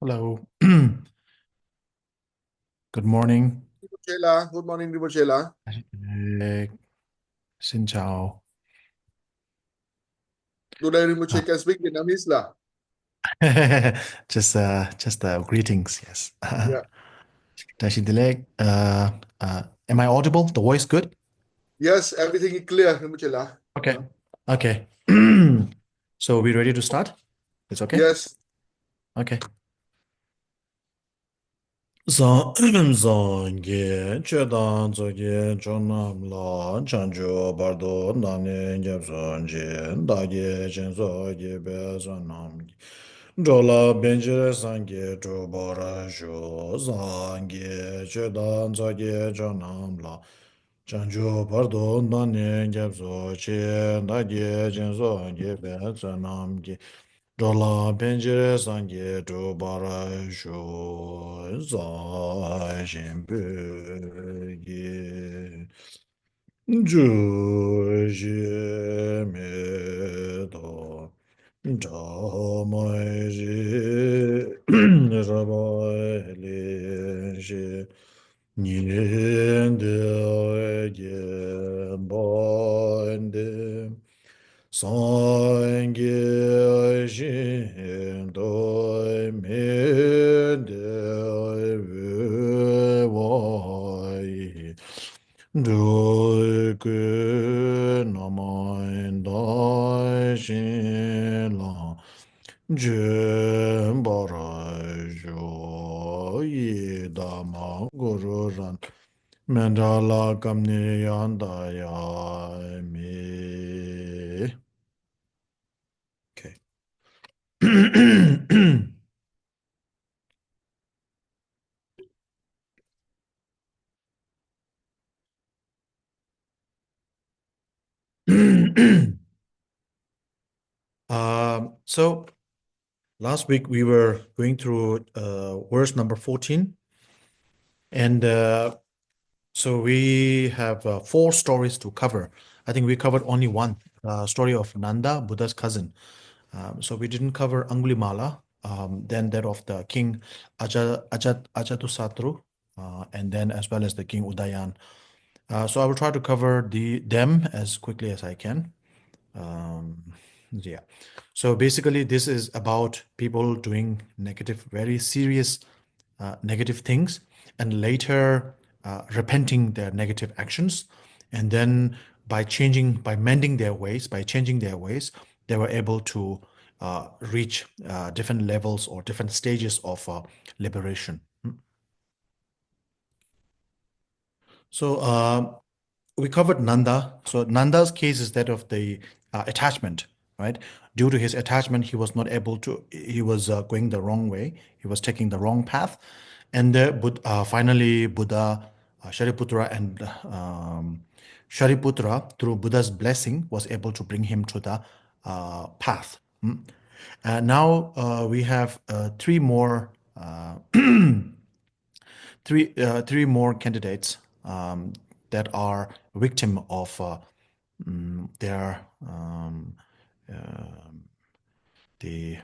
Hello. Good morning. Rinpoche, good morning, Rinpoche. Eh, Xin chào. Today, Uh, Rinpoche can speak Vietnamese lah. just greetings. Yes. Yeah. Tashi Dilek. Am I audible? The voice good? Yes, everything is clear, Rinpoche lah. Okay. Okay. So we ready to start? It's okay? Yes. Okay. Zang zangye chedan zoge chonam la chanjo bardo nane gyab zonje dage chen zoge be zonam jola benjire sangye chobara sho zangye chedan zoge chonam la chanjo bardo nane gyab zoche dage chen zoge be zonam Dola pencere sangue do barasho za shempege ju je me do jamai je rabai le je niende ge bande Sangye Shin Doi Me De Wai Doi Gu Namai Dai Shin La Jen Barai Jo Yi Dama Guru Ran Mandala Kamni Yanda Ya Mi. Okay. So last week we were going through verse number 14, and so we have four stories to cover. I think we covered only one story of Nanda, Buddha's cousin. So we didn't cover Angulimala, then that of the king Ajatusatru, and then as well as the king Udayan. So I will try to cover them as quickly as I can. Um, yeah. So basically, this is about people doing negative, very serious negative things, and later repenting their negative actions. And then by mending their ways, by changing their ways, they were able to reach different levels or different stages of liberation. So we covered Nanda. So Nanda's case is that of the attachment, right? Due to his attachment, he was not able to. He was going the wrong way. He was taking the wrong path, and finally Buddha, Shariputra, and Shariputra, through Buddha's blessing, was able to bring him to the path. Now we have three more candidates that are victim of their the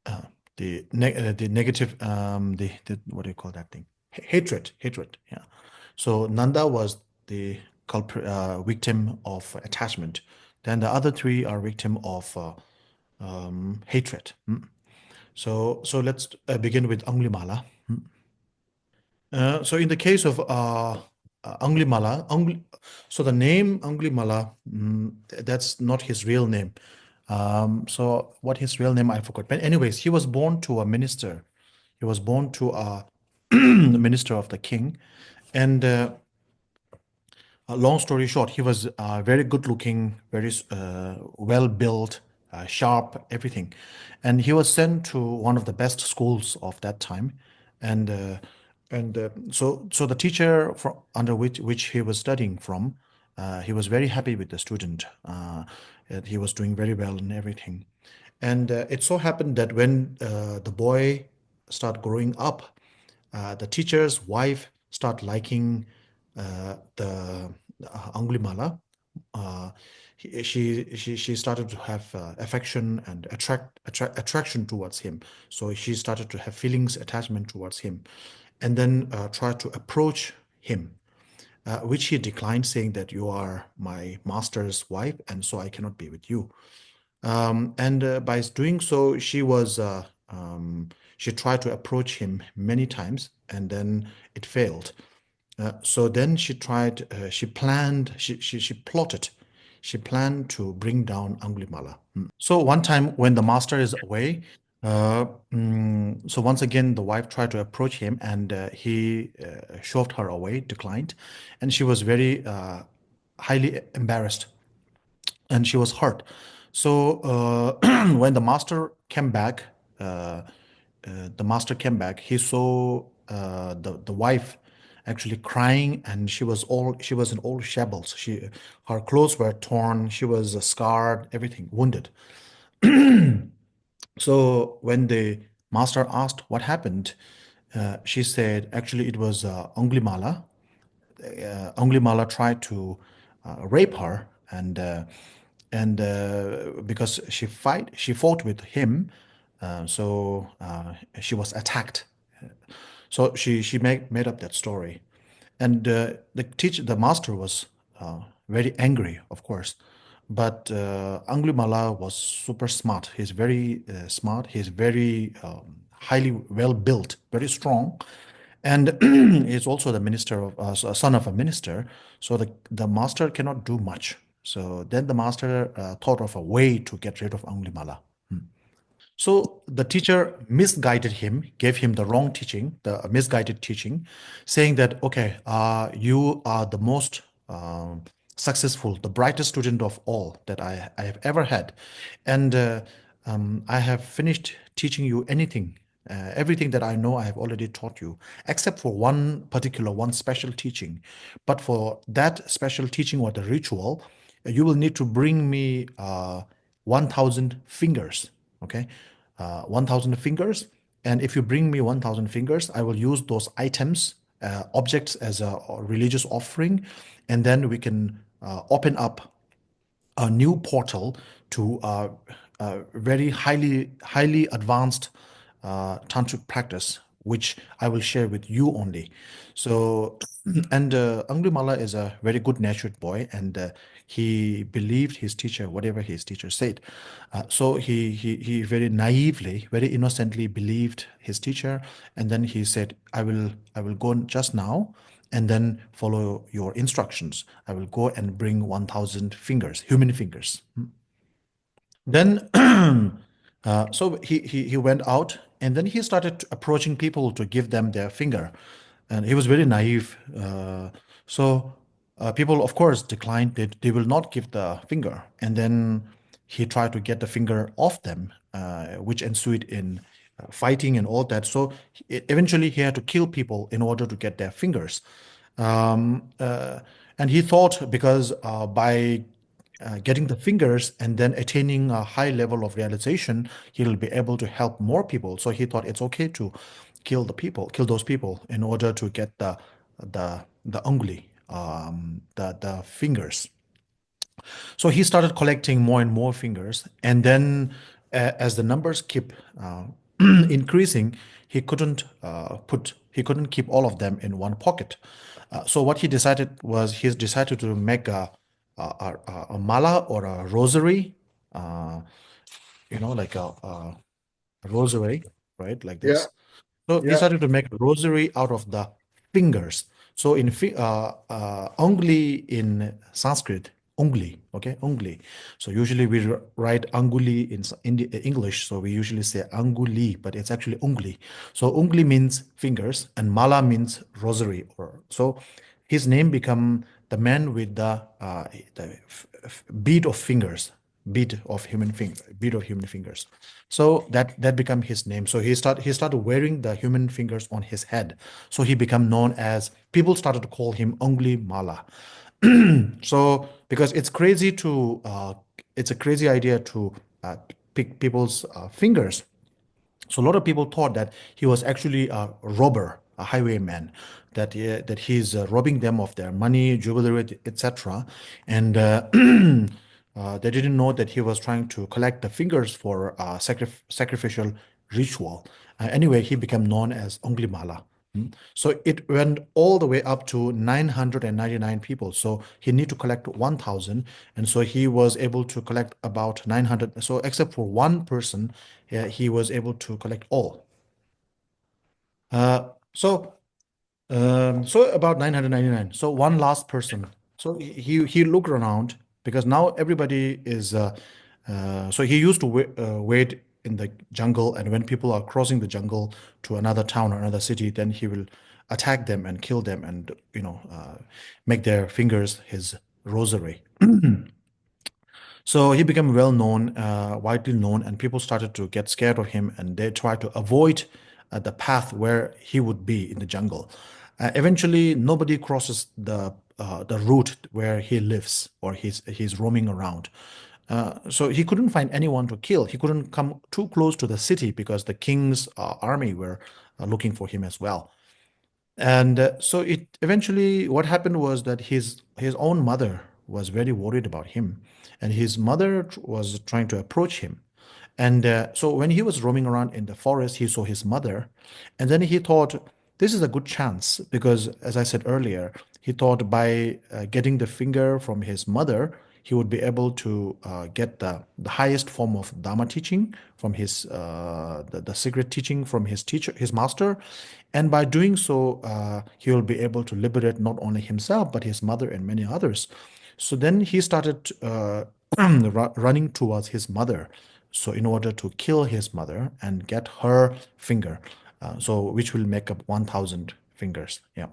uh, the negative the what do you call that thing, hatred, yeah. So Nanda was the victim of attachment. Then the other three are victim of hatred. So let's begin with Anglimala. So in the case of Anglimala, so the name Anglimala, that's not his real name. So what his real name, I forgot. But anyways, he was born to a minister. He was born to a minister of the king. And long story short, he was very good looking, very well built, sharp, everything. And he was sent to one of the best schools of that time. And so the teacher under which he was studying from, he was very happy with the student. And he was doing very well and everything. And it so happened that when the boy started growing up, the teacher's wife start liking the Anglimala. Uh, she started to have affection and attraction towards him. So she started to have feelings, attachment towards him, and then tried to approach him, which he declined, saying that you are my master's wife, and so I cannot be with you. And by doing so, she tried to approach him many times, and then it failed. So then she planned, she plotted, she planned to bring down Angulimala. So one time when the master is away, so once again the wife tried to approach him, and he shoved her away, declined, and she was very highly embarrassed, and she was hurt. So when the master came back, he saw the wife actually crying, and she was in all shambles. Her clothes were torn, she was scarred, everything wounded. So when the master asked what happened, she said actually it was Anglimala. Anglimala tried to rape her, and because she fought with him, she was attacked. So she made up that story, and the master was very angry, of course, but Anglimala was super smart. He's very smart. He's very highly well built, very strong, and he's also the minister of son of a minister. So the master cannot do much. So then the master thought of a way to get rid of Anglimala. So the teacher misguided him, gave him the wrong teaching, the misguided teaching, saying that, okay, you are the most successful, the brightest student of all that I have ever had. And I have finished teaching you anything. Everything that I know, I have already taught you, except for one special teaching. But for that special teaching or the ritual, you will need to bring me 1,000 fingers. Okay, 1,000 fingers. And if you bring me 1,000 fingers, I will use those items, objects as a religious offering. And then we can open up a new portal to very highly advanced tantric practice, which I will share with you only. So, and Anglimala is a very good-natured boy, and he believed his teacher, whatever his teacher said. So he very naively, very innocently believed his teacher, and then he said, "I will go just now." And then follow your instructions. I will go and bring 1,000 fingers, human fingers. Then, so he went out, and then he started approaching people to give them their finger, and he was very naive. So people, of course, declined. They will not give the finger, and then he tried to get the finger off them, which ensued in fighting and all that. So eventually, he had to kill people in order to get their fingers. Um, uh, and he thought because by getting the fingers and then attaining a high level of realization, he'll be able to help more people. So he thought it's okay to kill those people in order to get the ungli, the fingers. So he started collecting more and more fingers, and then as the numbers keep increasing, he couldn't keep all of them in one pocket. So what he decided was he decided to make a mala or a rosary, uh, like a rosary, right, like Yeah, this. So he yeah, started to make a rosary out of the fingers. So ungli in Sanskrit, ungli, okay, ungli. So usually we write anguli in English, so we usually say anguli, but it's actually ungli. So ungli means fingers, and mala means rosary. Or so his name become the man with the bead of fingers, bead of human fingers. So that became his name. So he started wearing the human fingers on his head. So he became known as, people started to call him Ongli Mala. So because it's a crazy idea to pick people's fingers. So a lot of people thought that he was actually a robber, a highwayman, that he's robbing them of their money, jewelry, etc. And They didn't know that he was trying to collect the fingers for sacrificial ritual. Anyway, he became known as Onglimala. So it went all the way up to 999 people. So he need to collect 1,000, and so he was able to collect about 900. So except for one person, he was able to collect all. Uh, so so about 999. So one last person. So he looked around because now everybody is. So he used to wait in the jungle, and when people are crossing the jungle to another town or another city, then he will attack them and kill them, and make their fingers his rosary. So he became well known, widely known, and people started to get scared of him, and they tried to avoid the path where he would be in the jungle. Eventually, nobody crosses the route where he lives or he's roaming around. So he couldn't find anyone to kill. He couldn't come too close to the city because the king's army were looking for him as well. And so it eventually, what happened was that his own mother was very worried about him, and his mother was trying to approach him. And so when he was roaming around in the forest, he saw his mother, and then he thought this is a good chance because, as I said earlier, he thought by getting the finger from his mother, he would be able to get the highest form of Dharma teaching from the secret teaching from his teacher, his master, and by doing so, he will be able to liberate not only himself but his mother and many others. So then he started running towards his mother. So in order to kill his mother and get her finger, so which will make up 1,000 fingers. Yeah.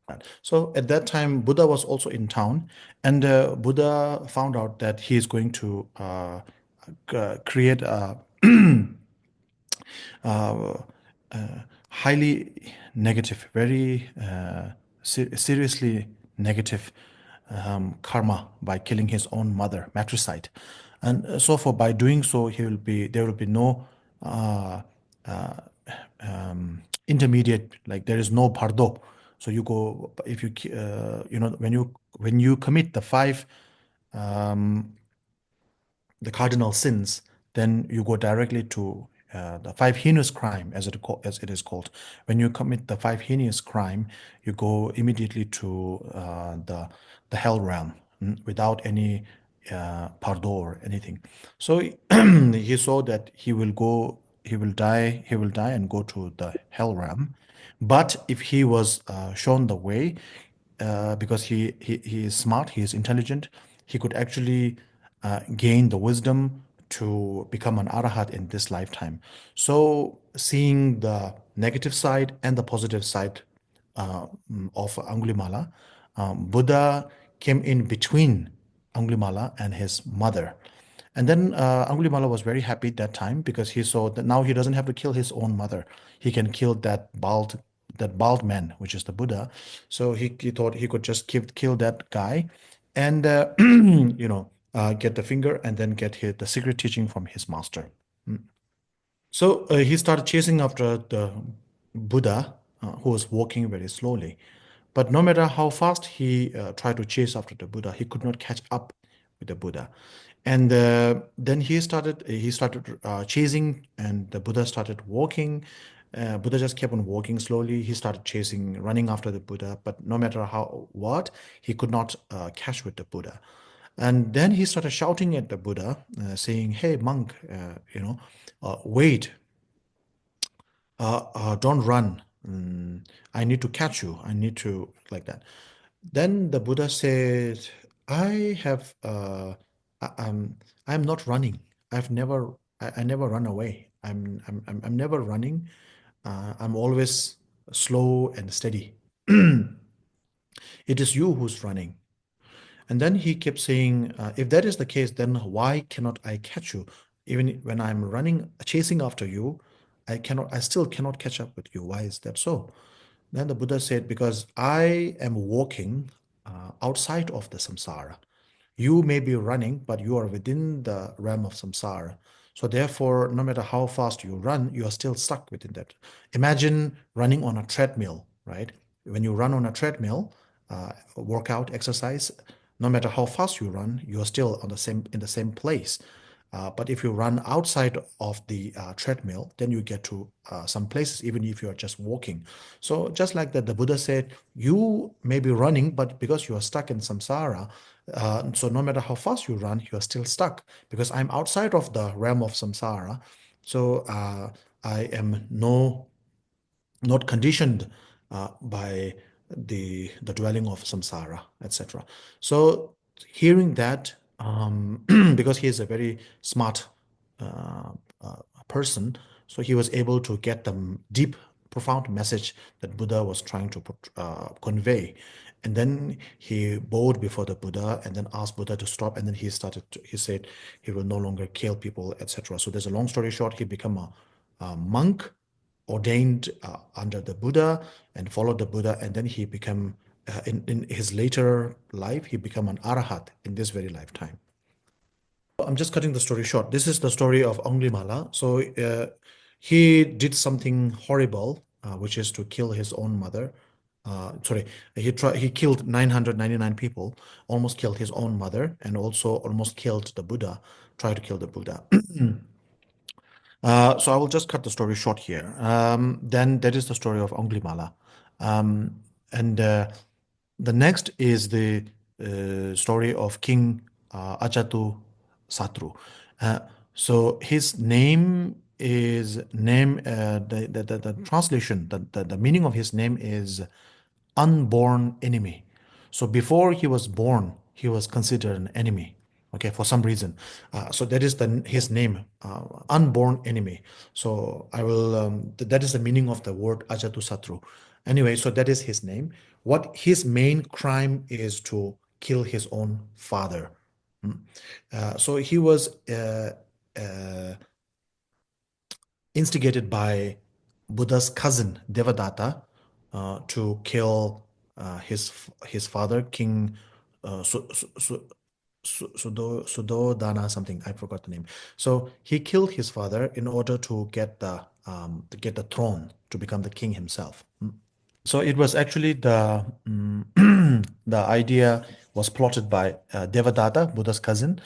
Right. So at that time, Buddha was also in town, and Buddha found out that he is going to create a uh, highly negative, very seriously negative karma by killing his own mother, matricide, and so for by doing so, there will be no uh, uh, intermediate, like there is no bardo. So you go if you when you commit the cardinal sins, then you go directly to the five heinous crime, as it is called. When you commit the five heinous crime, you go immediately to the hell realm, without any pardon or anything. So he saw that he will die and go to the hell realm. But if he was shown the way, because he is smart, he is intelligent, he could actually gain the wisdom to become an arahat in this lifetime. So seeing the negative side and the positive side of Angulimala, Buddha came in between Angulimala and his mother. And then Angulimala was very happy that time because he saw that now he doesn't have to kill his own mother. He can kill that bald man, which is the Buddha. So he thought he could just kill that guy, and get the finger and then get the secret teaching from his master. So he started chasing after the Buddha, who was walking very slowly. But no matter how fast he tried to chase after the Buddha, he could not catch up with the Buddha. And then he started chasing, and the Buddha started walking. Buddha just kept on walking slowly. He started chasing, running after the Buddha, but no matter he could not catch with the Buddha. And then he started shouting at the Buddha, saying, "Hey, monk, wait, don't run. I need to catch you. I need to like that." Then the Buddha said, "I have, I, I'm not running. I never run away. I'm never running. I'm always slow and steady. It is you who's running." And then he kept saying, "If that is the case, then why cannot I catch you? Even when I'm running, chasing after you, I still cannot catch up with you. Why is that so?" Then the Buddha said, "Because I am walking outside of the samsara. You may be running, but you are within the realm of samsara. So therefore, no matter how fast you run, you are still stuck within that. Imagine running on a treadmill, right? When you run on a treadmill, workout, exercise, no matter how fast you run, you're still on the same in the same place. But if you run outside of the treadmill, then you get to some places, even if you are just walking. So just like that, the Buddha said, you may be running, but because you are stuck in samsara, so no matter how fast you run, you are still stuck because I'm outside of the realm of samsara. So I am not conditioned by the dwelling of samsara, etc. So hearing that, because he is a very smart uh, uh, person, so he was able to get the deep, profound message that Buddha was trying to convey. And then he bowed before the Buddha and then asked Buddha to stop. And then he said he will no longer kill people, etc. So there's a long story short, he became a monk ordained under the Buddha and followed the Buddha, and then he became in his later life he became an arahat in this very lifetime. I'm just cutting the story short. This is the story of Anglimala. So he did something horrible, which is to kill his own mother. Sorry, he killed 999 people, almost killed his own mother, and also almost killed the Buddha. Tried to kill the Buddha. So I will just cut the story short here. Then that is the story of Anglimala. And the next is the story of King Ajatu Satru. Uh, so his name is the translation, the meaning of his name is unborn enemy. So before he was born, he was considered an enemy. Okay, for some reason. So that is his name, unborn enemy. So I will. That is the meaning of the word Ajatu Satru. Anyway, so that is his name. What his main crime is to kill his own father. So he was uh, instigated by Buddha's cousin Devadatta to kill his father, King Sudodana something. I forgot the name. So he killed his father in order to get the throne to become the king himself. So it was actually the idea was plotted by Devadatta, Buddha's cousin.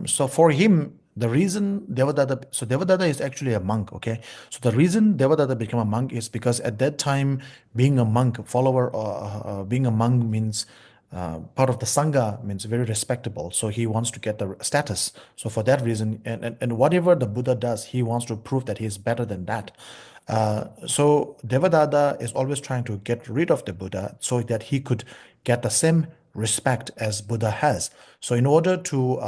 So for him, the reason Devadatta is actually a monk. Okay, so the reason Devadatta became a monk is because at that time, being a monk, being a monk means part of the sangha means very respectable. So he wants to get the status. So for that reason, and whatever the Buddha does, he wants to prove that he is better than that. So Devadatta is always trying to get rid of the Buddha so that he could get the same respect as Buddha has. So in order to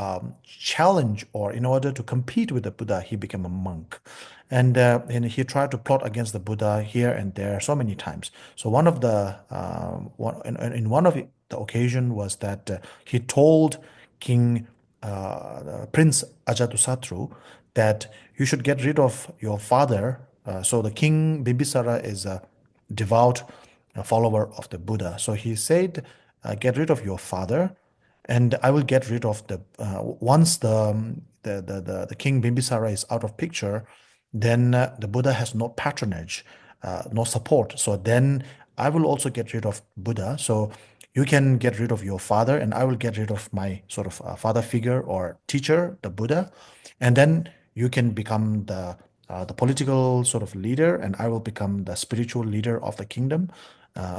challenge or in order to compete with the Buddha, he became a monk. And he tried to plot against the Buddha here and there so many times. So one of the in one of the occasion was that he told King Prince Ajatusattu that you should get rid of your father. So the king Bimbisara is a devout follower of the Buddha. So he said, "Get rid of your father, and I will get rid of the once the king Bimbisara is out of picture, then the Buddha has no patronage, no support. So then I will also get rid of Buddha. So you can get rid of your father, and I will get rid of my sort of father figure or teacher, the Buddha, and then you can become the political sort of leader, and I will become the spiritual leader of the kingdom.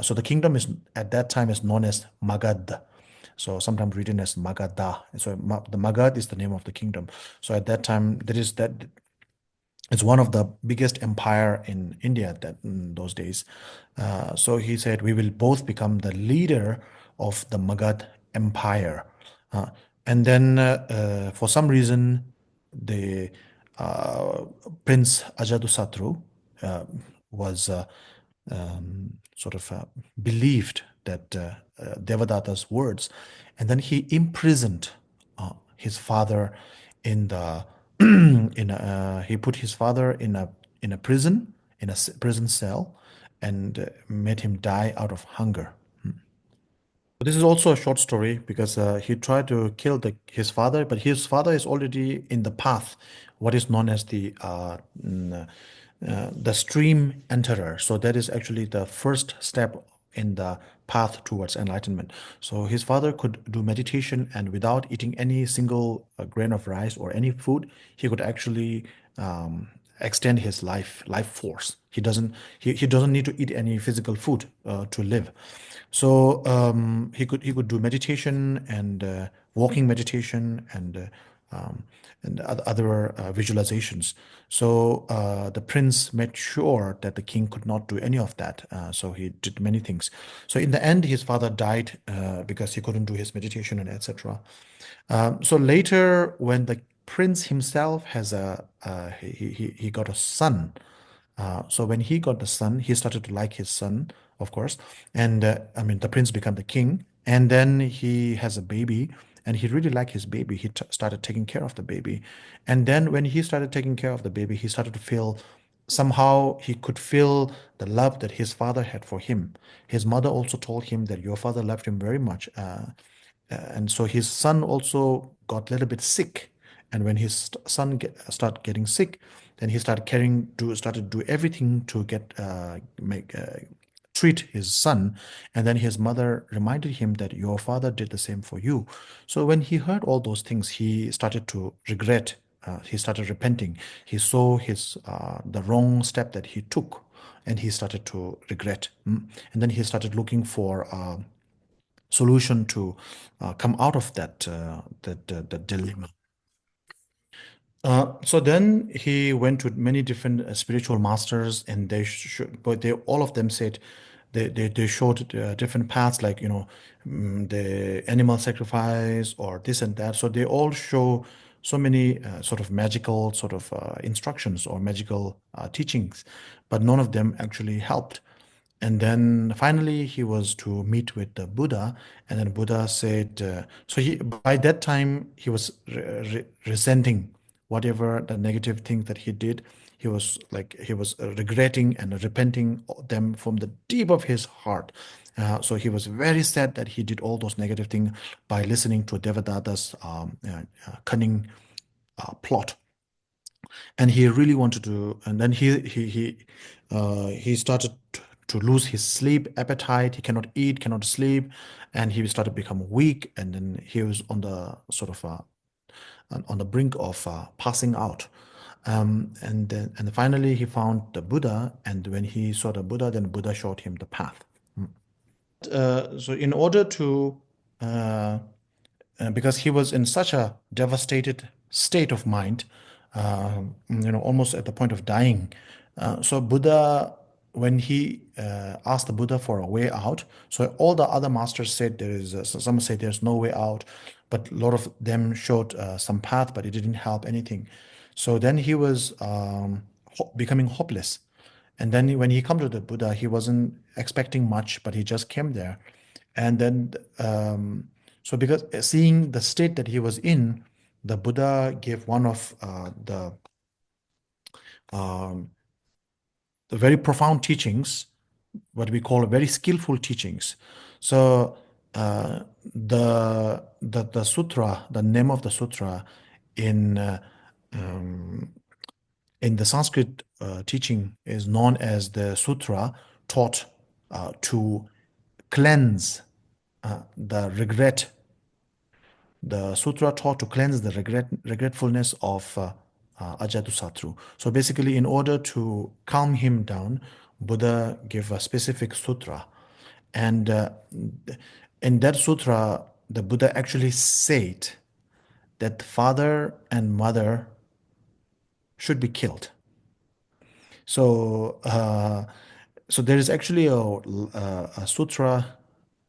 So the kingdom is at that time is known as Magad. So sometimes written as Magadha. So the Magad is the name of the kingdom. So at that time, there is that it's one of the biggest empire in India that in those days. So he said, we will both become the leader of the Magad empire. Uh, and then for some reason, the uh, Prince Ajatusattu uh, was sort of believed that Devadatta's words, and then he imprisoned his father in the he put his father in a prison prison cell and made him die out of hunger. This is also a short story because he tried to kill his father, but his father is already in the path, what is known as the stream enterer. So that is actually the first step in the path towards enlightenment. So his father could do meditation, and without eating any single grain of rice or any food, he could actually extend his life force. He doesn't need to eat any physical food to live. So he could do meditation and walking meditation and other visualizations. So the prince made sure that the king could not do any of that. So he did many things. So in the end, his father died because he couldn't do his meditation and etc. So later, when the prince himself has he got a son. So when he got the son, he started to like his son, of course, and I mean the prince became the king, and then he has a baby, and he really liked his baby. He started taking care of the baby, and then when he started taking care of the baby, he started to feel somehow he could feel the love that his father had for him. His mother also told him that your father loved him very much. And so his son also got a little bit sick. And when his son started getting sick, then he started to do everything to treat his son. And then his mother reminded him that your father did the same for you. So when he heard all those things, he started to regret. He started repenting. He saw his the wrong step that he took, and he started to regret. And then he started looking for solution to come out of that dilemma. So then he went to many different spiritual masters, and but they all of them said they showed different paths, like the animal sacrifice or this and that. So they all show so many sort of magical sort of instructions or magical teachings, but none of them actually helped. And then finally, he was to meet with the Buddha, and then Buddha said, so he by that time he was resenting whatever the negative thing that he did. He was regretting and repenting them from the deep of his heart. So he was very sad that he did all those negative things by listening to Devadatta's cunning plot, and he really wanted to. And then he started to lose his sleep appetite. He cannot eat, cannot sleep, and he started to become weak. And then he was on the sort of on the brink of passing out. And finally he found the Buddha, and when he saw the Buddha, then Buddha showed him the path. So in order to because he was in such a devastated state of mind, almost at the point of dying. So Buddha, when he asked the Buddha for a way out, so all the other masters said there is, some say there's no way out, but a lot of them showed some path, but it didn't help anything. So then he was becoming hopeless. And then when he come to the Buddha, he wasn't expecting much, but he just came there. And then, so because seeing the state that he was in, the Buddha gave one of um, the very profound teachings, what we call very skillful teachings. So the sutra, the name of the sutra in um, in the Sanskrit teaching is known as the sutra taught to cleanse the regret. The sutra taught to cleanse the regretfulness of Ajatusattu. So basically, in order to calm him down, Buddha gave a specific sutra. And in that sutra, the Buddha actually said that father and mother should be killed. So, so there is actually a sutra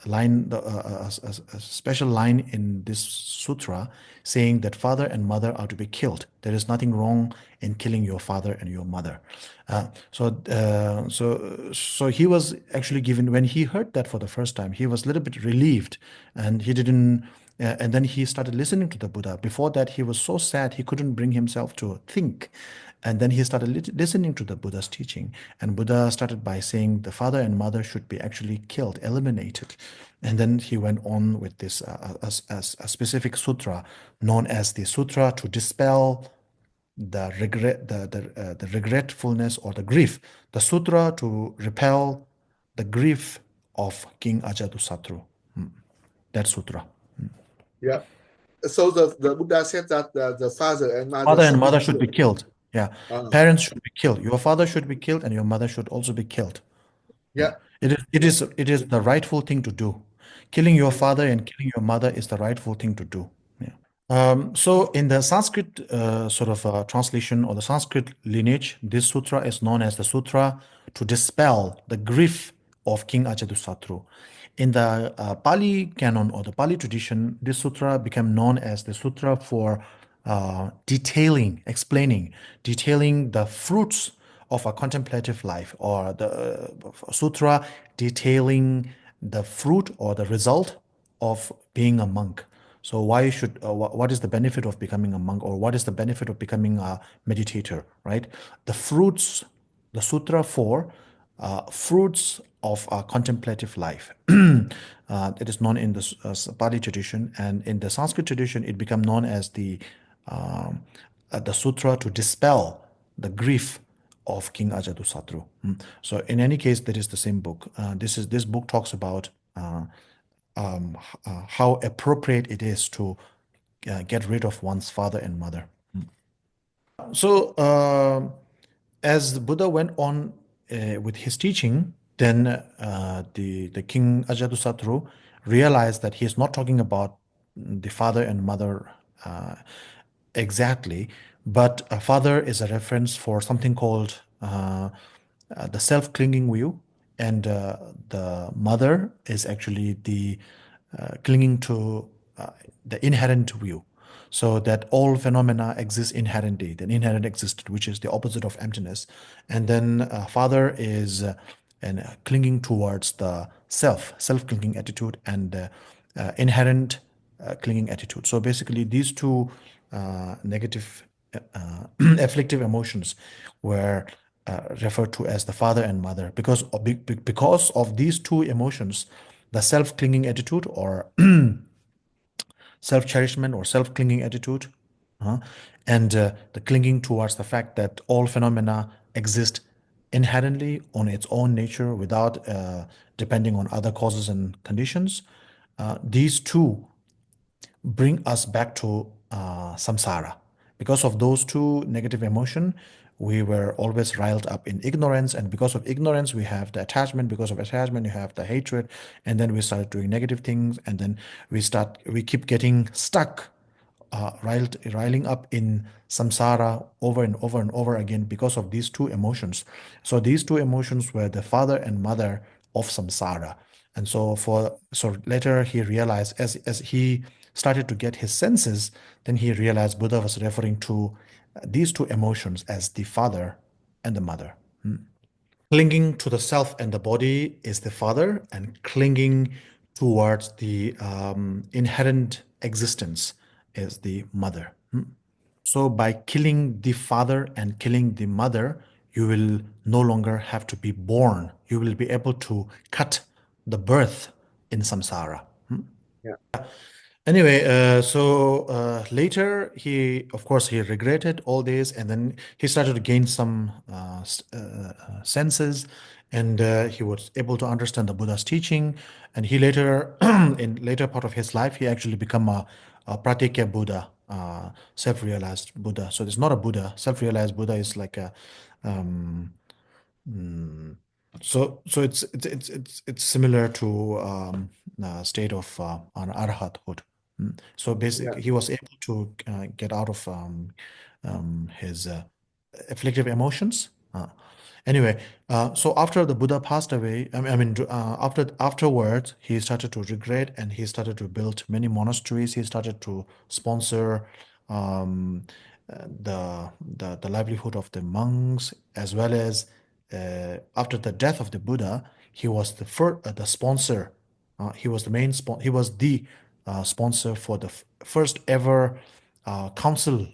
line, a special line in this sutra saying that father and mother are to be killed. There is nothing wrong in killing your father and your mother. So he was actually given, when he heard that for the first time, he was a little bit relieved, and he didn't. And then he started listening to the Buddha. Before that, he was so sad he couldn't bring himself to think. And then he started listening to the Buddha's teaching. And Buddha started by saying the father and mother should be actually killed, eliminated. And then he went on with this a specific sutra known as the Sutra to dispel the regret, the regretfulness or the grief. The sutra to repel the grief of King Ajatasattu. That sutra. Yeah. So the Buddha said that the father and mother Father and should be mother should be killed. killed. Yeah. Uh, Parents should be killed. Your father should be killed and your mother should also be killed. yeah. It is the rightful thing to do. Killing your Mm, father and killing your mother is the rightful thing to do. Yeah. So in the Sanskrit translation or the Sanskrit lineage, this sutra is known as the sutra to dispel the grief of King Ajatasattu. In the Pali canon or the Pali tradition, this sutra became known as the sutra for detailing the fruits of a contemplative life, or the sutra detailing the fruit or the result of being a monk. So what is the benefit of becoming a monk, or what is the benefit of becoming a meditator, right? The fruits, the sutra for fruits of a contemplative life. It is known in the Pali tradition, and in the Sanskrit tradition, it became known as um, the sutra to dispel the grief of King Ajatasattu. So in any case, that is the same book. This book talks about how appropriate it is to get rid of one's father and mother. So as the Buddha went on with his teaching, then the King Ajatasattu realized that he is not talking about the father and mother uh, exactly, but a father is a reference for something called the self-clinging view, and the mother is actually the clinging to the inherent view. So that all phenomena exist inherently, the inherent existed, which is the opposite of emptiness. And then father is and clinging towards the self-clinging attitude, and inherent clinging attitude. So basically, these two negative, afflictive emotions were referred to as the father and mother because of these two emotions, the self-clinging attitude or self-cherishment or self-clinging attitude, uh, and the clinging towards the fact that all phenomena exist inherently on its own nature without depending on other causes and conditions. These two bring us back to samsara. Because of those two negative emotion, we were always riled up in ignorance, and because of ignorance, we have the attachment. Because of attachment, you have the hatred, and then we start doing negative things, and then we keep getting stuck, riling up in samsara over and over and over again because of these two emotions. So these two emotions were the father and mother of samsara. And so later he realized, as he started to get his senses, then he realized Buddha was referring to these two emotions as the father and the mother. Clinging to the self and the body is the father, and clinging towards the inherent existence is the mother. So by killing the father and killing the mother, you will no longer have to be born. You will be able to cut the birth in samsara. yeah. Anyway, later of course, he regretted all this, and then he started to gain some senses, and he was able to understand the Buddha's teaching. And he later, in later part of his life, he actually become a pratyeka Buddha, self-realized Buddha. So it's not a Buddha. Self-realized Buddha is like a um, so it's similar to state of an arhathood. So Yeah. basically, he was able to get out of his afflictive emotions. Anyway, so after the Buddha passed away, afterwards, he started to regret, and he started to build many monasteries. He started to sponsor um, the livelihood of the monks, as well as after the death of the Buddha, he was the sponsor. He was the main sponsor. He was the sponsor for the first ever council,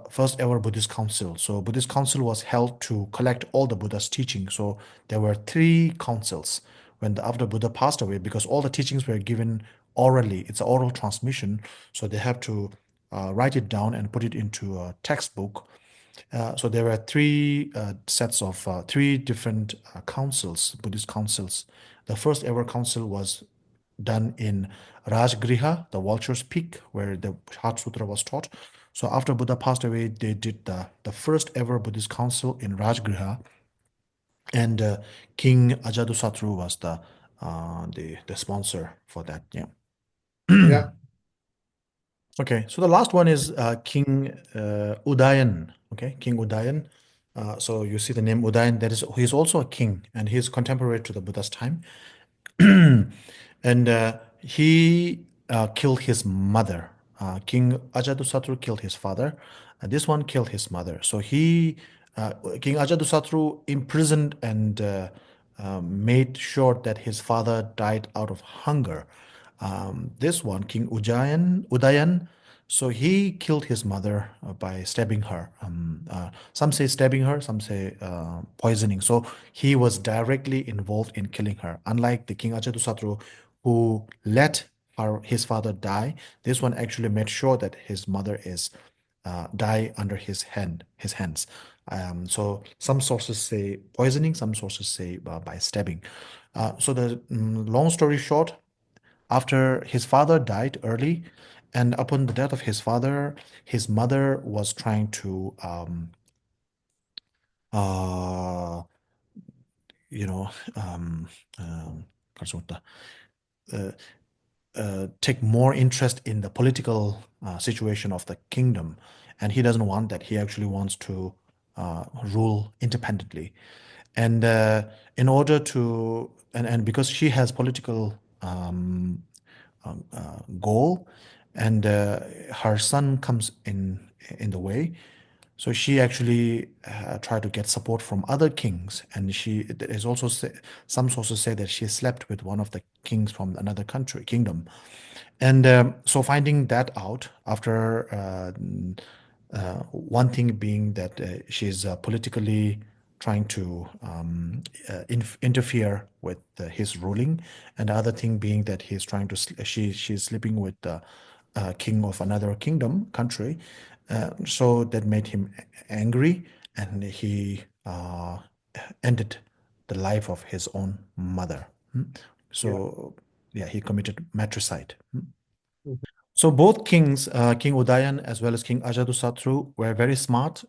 first ever Buddhist council. So Buddhist council was held to collect all the Buddha's teaching. So there were three councils after Buddha passed away, because all the teachings were given orally. It's an oral transmission, so they have to write it down and put it into a textbook. So there were three sets of three different councils, Buddhist councils, The first ever council was done in Rajgriha, the Vulture's Peak, where the Heart Sutra was taught. So after Buddha passed away, they did the first ever Buddhist council in Rajgriha, and King Ajadusatru was the sponsor for that. Yeah. Yeah. Okay, so the last one is King Udayan. Okay, King Udayan. So you see the name Udayan. That is, he's also a king, and he's contemporary to the Buddha's time. And he killed his mother. King Ajadusatru killed his father, and this one killed his mother. So King Ajadusatru imprisoned and made sure that his father died out of hunger. This one, King Udayan, so he killed his mother by stabbing her. Some say stabbing her, some say poisoning. So he was directly involved in killing her. Unlike the King Ajatusattu, who let his father die, this one actually made sure that his mother is die under his hands. So some sources say poisoning, some sources say by stabbing. So the long story short, after his father died early, and upon the death of his father, his mother was trying to, uh, you know, Karsuta, uh, take more interest in the political situation of the kingdom, and he doesn't want that. He actually wants to rule independently, and in order to, and because she has political goal, and her son comes in the way. So she actually tried to get support from other kings, and there is also some sources say that she slept with one of the kings from another kingdom, and so finding that out after one thing being that she's politically trying to interfere with his ruling, and the other thing being that he's trying to she's sleeping with the king of another country, so that made him angry, and he ended the life of his own mother. Yeah. So yeah, he committed matricide. Mhm. So both kings, King Udayan as well as King Ajatusattu, were very smart,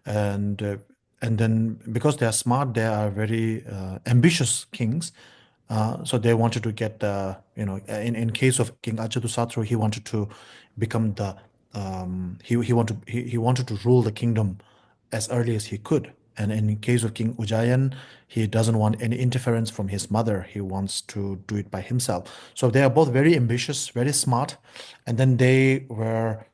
and uh, and then because they are smart, they are very ambitious kings. So they wanted to get the, in case of King Ajatusattu, he wanted to become the he wanted to rule the kingdom as early as he could. And in case of King Ujayan, he doesn't want any interference from his mother. He wants to do it by himself. So they are both very ambitious, very smart, and then they were.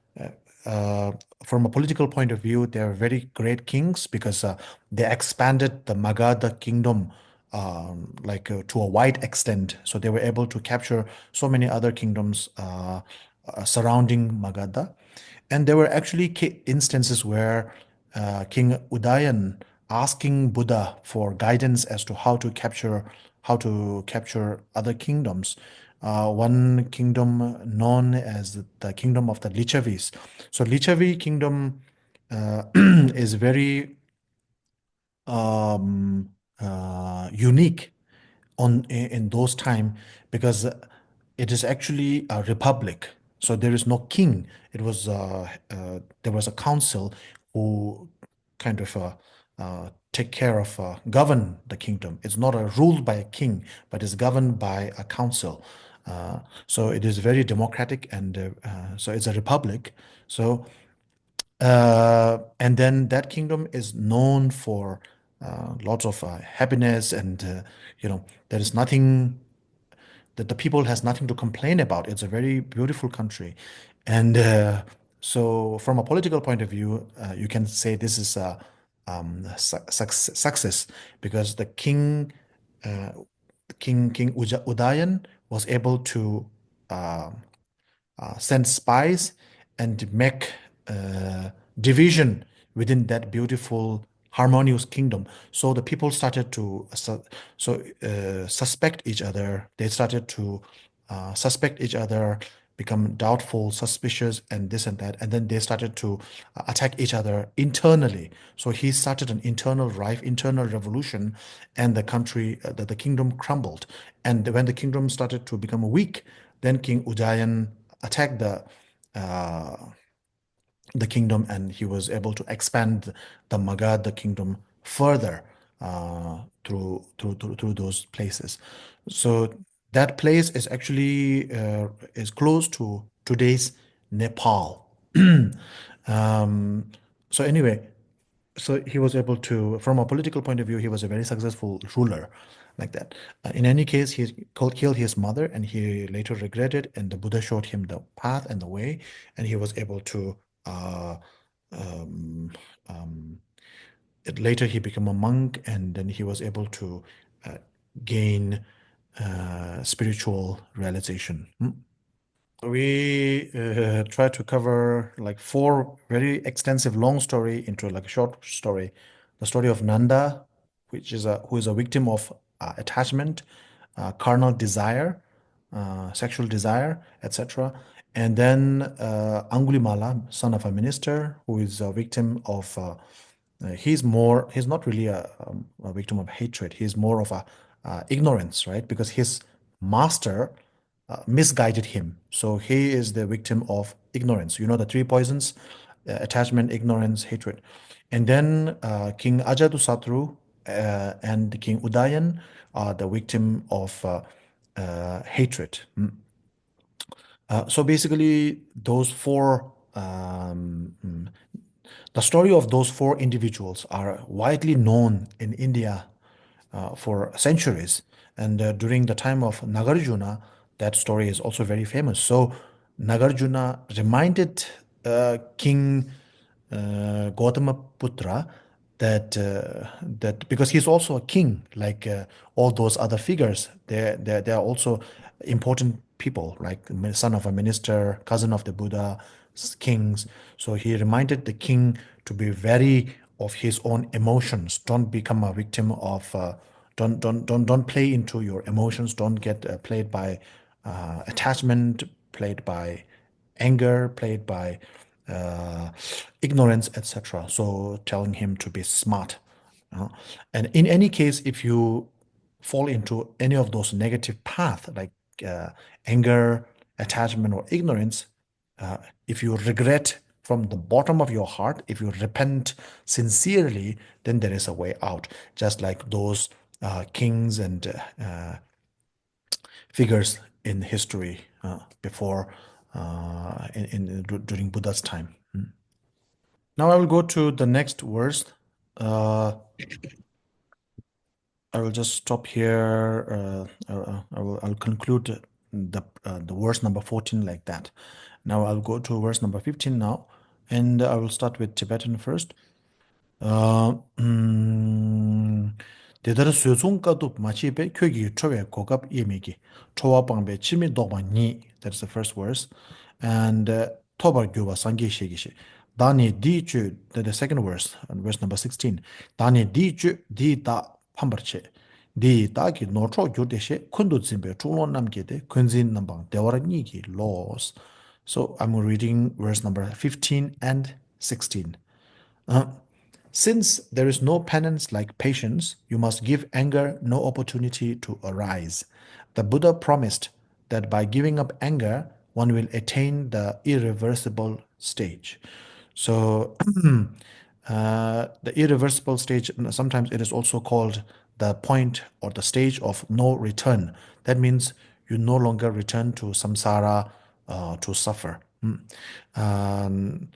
Uh, from a political point of view, they are very great kings because they expanded the Magadha kingdom to a wide extent. So they were able to capture so many other kingdoms surrounding Magadha. And there were actually instances where King Udayan asking Buddha for guidance as to how to capture other kingdoms. One kingdom known as the kingdom of the Lichavis. So Lichavi kingdom is very um, unique in those time because it is actually a republic. So there is no king. There was a council who kind of take care of govern the kingdom. It's not ruled by a king, but it's governed by a council. So it is very democratic, and so it's a republic. So and then that kingdom is known for lots of happiness, and there is nothing that the people has nothing to complain about. It's a very beautiful country, and so from a political point of view, you can say this is a success because the uh, King Udayan was able to um send spies and make division within that beautiful harmonious kingdom. So the people started to suspect each other. They started to suspect each other become doubtful, suspicious, and this and that. And then they started to attack each other internally. So he started an internal rife, internal revolution, and the country, the kingdom crumbled. And when the kingdom started to become weak, then King Udayan attacked uh, the kingdom, and he was able to expand the Magadha kingdom further through those places. So that place is actually is close to today's Nepal. um, so anyway, so he was able to, from a political point of view, he was a very successful ruler, like that. In any case, killed his mother, and he later regretted, and the Buddha showed him the path and the way, and he was able to. Uh, um, um, Later, he became a monk, and then he was able to uh, gain spiritual realization. We try to cover like four very extensive long story into like a short story. The story of Nanda, which is a who is a victim of attachment, carnal desire, sexual desire, etc. And then Angulimala, son of a minister, who is a victim of he's not really a victim of hatred. He's more of a ignorance, right? Because his master misguided him. So he is the victim of ignorance. You know the three poisons: attachment, ignorance, hatred. And then King Ajatusattu and King Udayan are the victim of hatred. So basically, those four the story of those four individuals are widely known in India for centuries. And during the time of Nagarjuna, that story is also very famous. So Nagarjuna reminded King Gautamaputra that because he's also a king, like all those other figures, they are also important people, like the son of a minister, cousin of the Buddha, kings. So he reminded the king to be wary of his own emotions. Don't become a victim of. Don't play into your emotions. Don't get played by attachment, played by anger, played by uh, ignorance, etc. So telling him to be smart. uh, and in any case, if you fall into any of those negative paths like uh, anger, attachment, or ignorance, uh, if you regret from the bottom of your heart, if you repent sincerely, then there is a way out. Just like those kings and figures in history before during Buddha's time. Now I will go to the next verse. Uh, I will just stop here. I'll conclude the verse number 14 like that. Now I'll go to verse number 15 now, and I will start with Tibetan first. 대다르 수송가도 마치베 kö기 초베 고갑 예미기 초와방베 치미 도바니. That's the first verse. And 토바 교바 상기 시기시 다니 디주, the second verse, and verse number 16. 다니 디주 디다 팜버체 디다기 노초 교대시 쿤도 짐베 중로 남게데 근진 남방 대와라니기 laws. So I'm reading verse number 15 and 16. Uh, Since there is no penance like patience, you must give anger no opportunity to arise. The Buddha promised that by giving up anger, one will attain the irreversible stage. So, the irreversible stage, sometimes it is also called the point or the stage of no return. That means you no longer return to samsara to suffer. Um,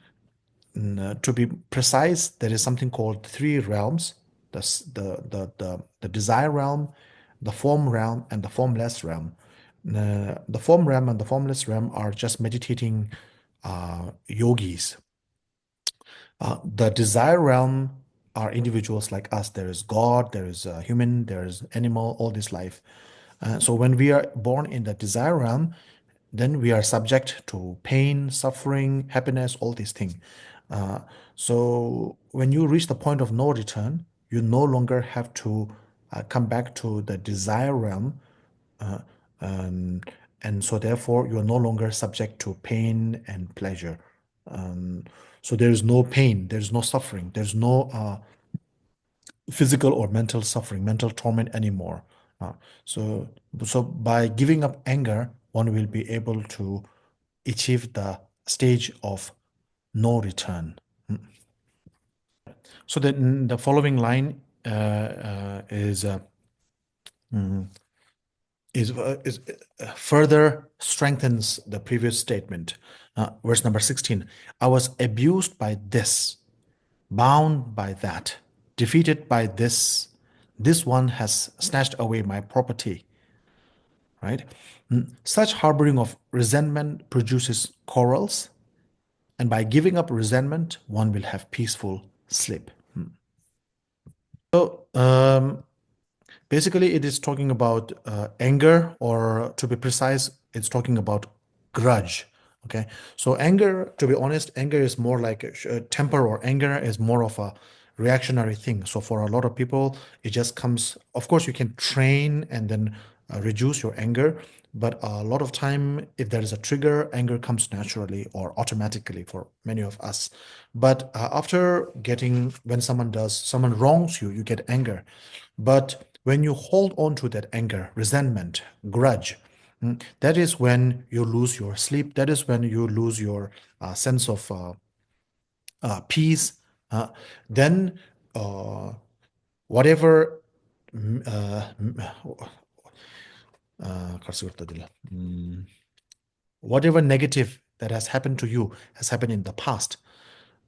to be precise, there is something called three realms: the desire realm, the form realm, and the formless realm. The form realm and the formless realm are just meditating yogis. The desire realm are individuals like us. There is God, there is a human, there is animal, all this life. So when we are born in the desire realm, then we are subject to pain, suffering, happiness, all these things. Uh, so when you reach the point of no return, you no longer have to come back to the desire realm uh, um, and so therefore you are no longer subject to pain and pleasure. So there is no pain, there is no suffering, there's no physical or mental suffering, mental torment anymore. Uh, so, so by giving up anger, one will be able to achieve the stage of no return. So then the following line mm, is further strengthens the previous statement. Verse number 16. I was abused by this, bound by that, defeated by this. This one has snatched away my property. Right? Such harboring of resentment produces quarrels, and by giving up resentment, one will have peaceful sleep. So, basically, it is talking about anger, or to be precise, it's talking about grudge. Okay, so anger, to be honest, anger is more like temper, or anger is more of a reactionary thing. So for a lot of people, it just comes. Of course, you can train and then reduce your anger, but a lot of time, if there is a trigger, anger comes naturally or automatically for many of us. But after getting, when someone wrongs you, you get anger. But when you hold on to that anger, resentment, grudge, that is when you lose your sleep. That is when you lose your sense of peace. Uh, then uh, whatever whatever negative that has happened to you has happened in the past.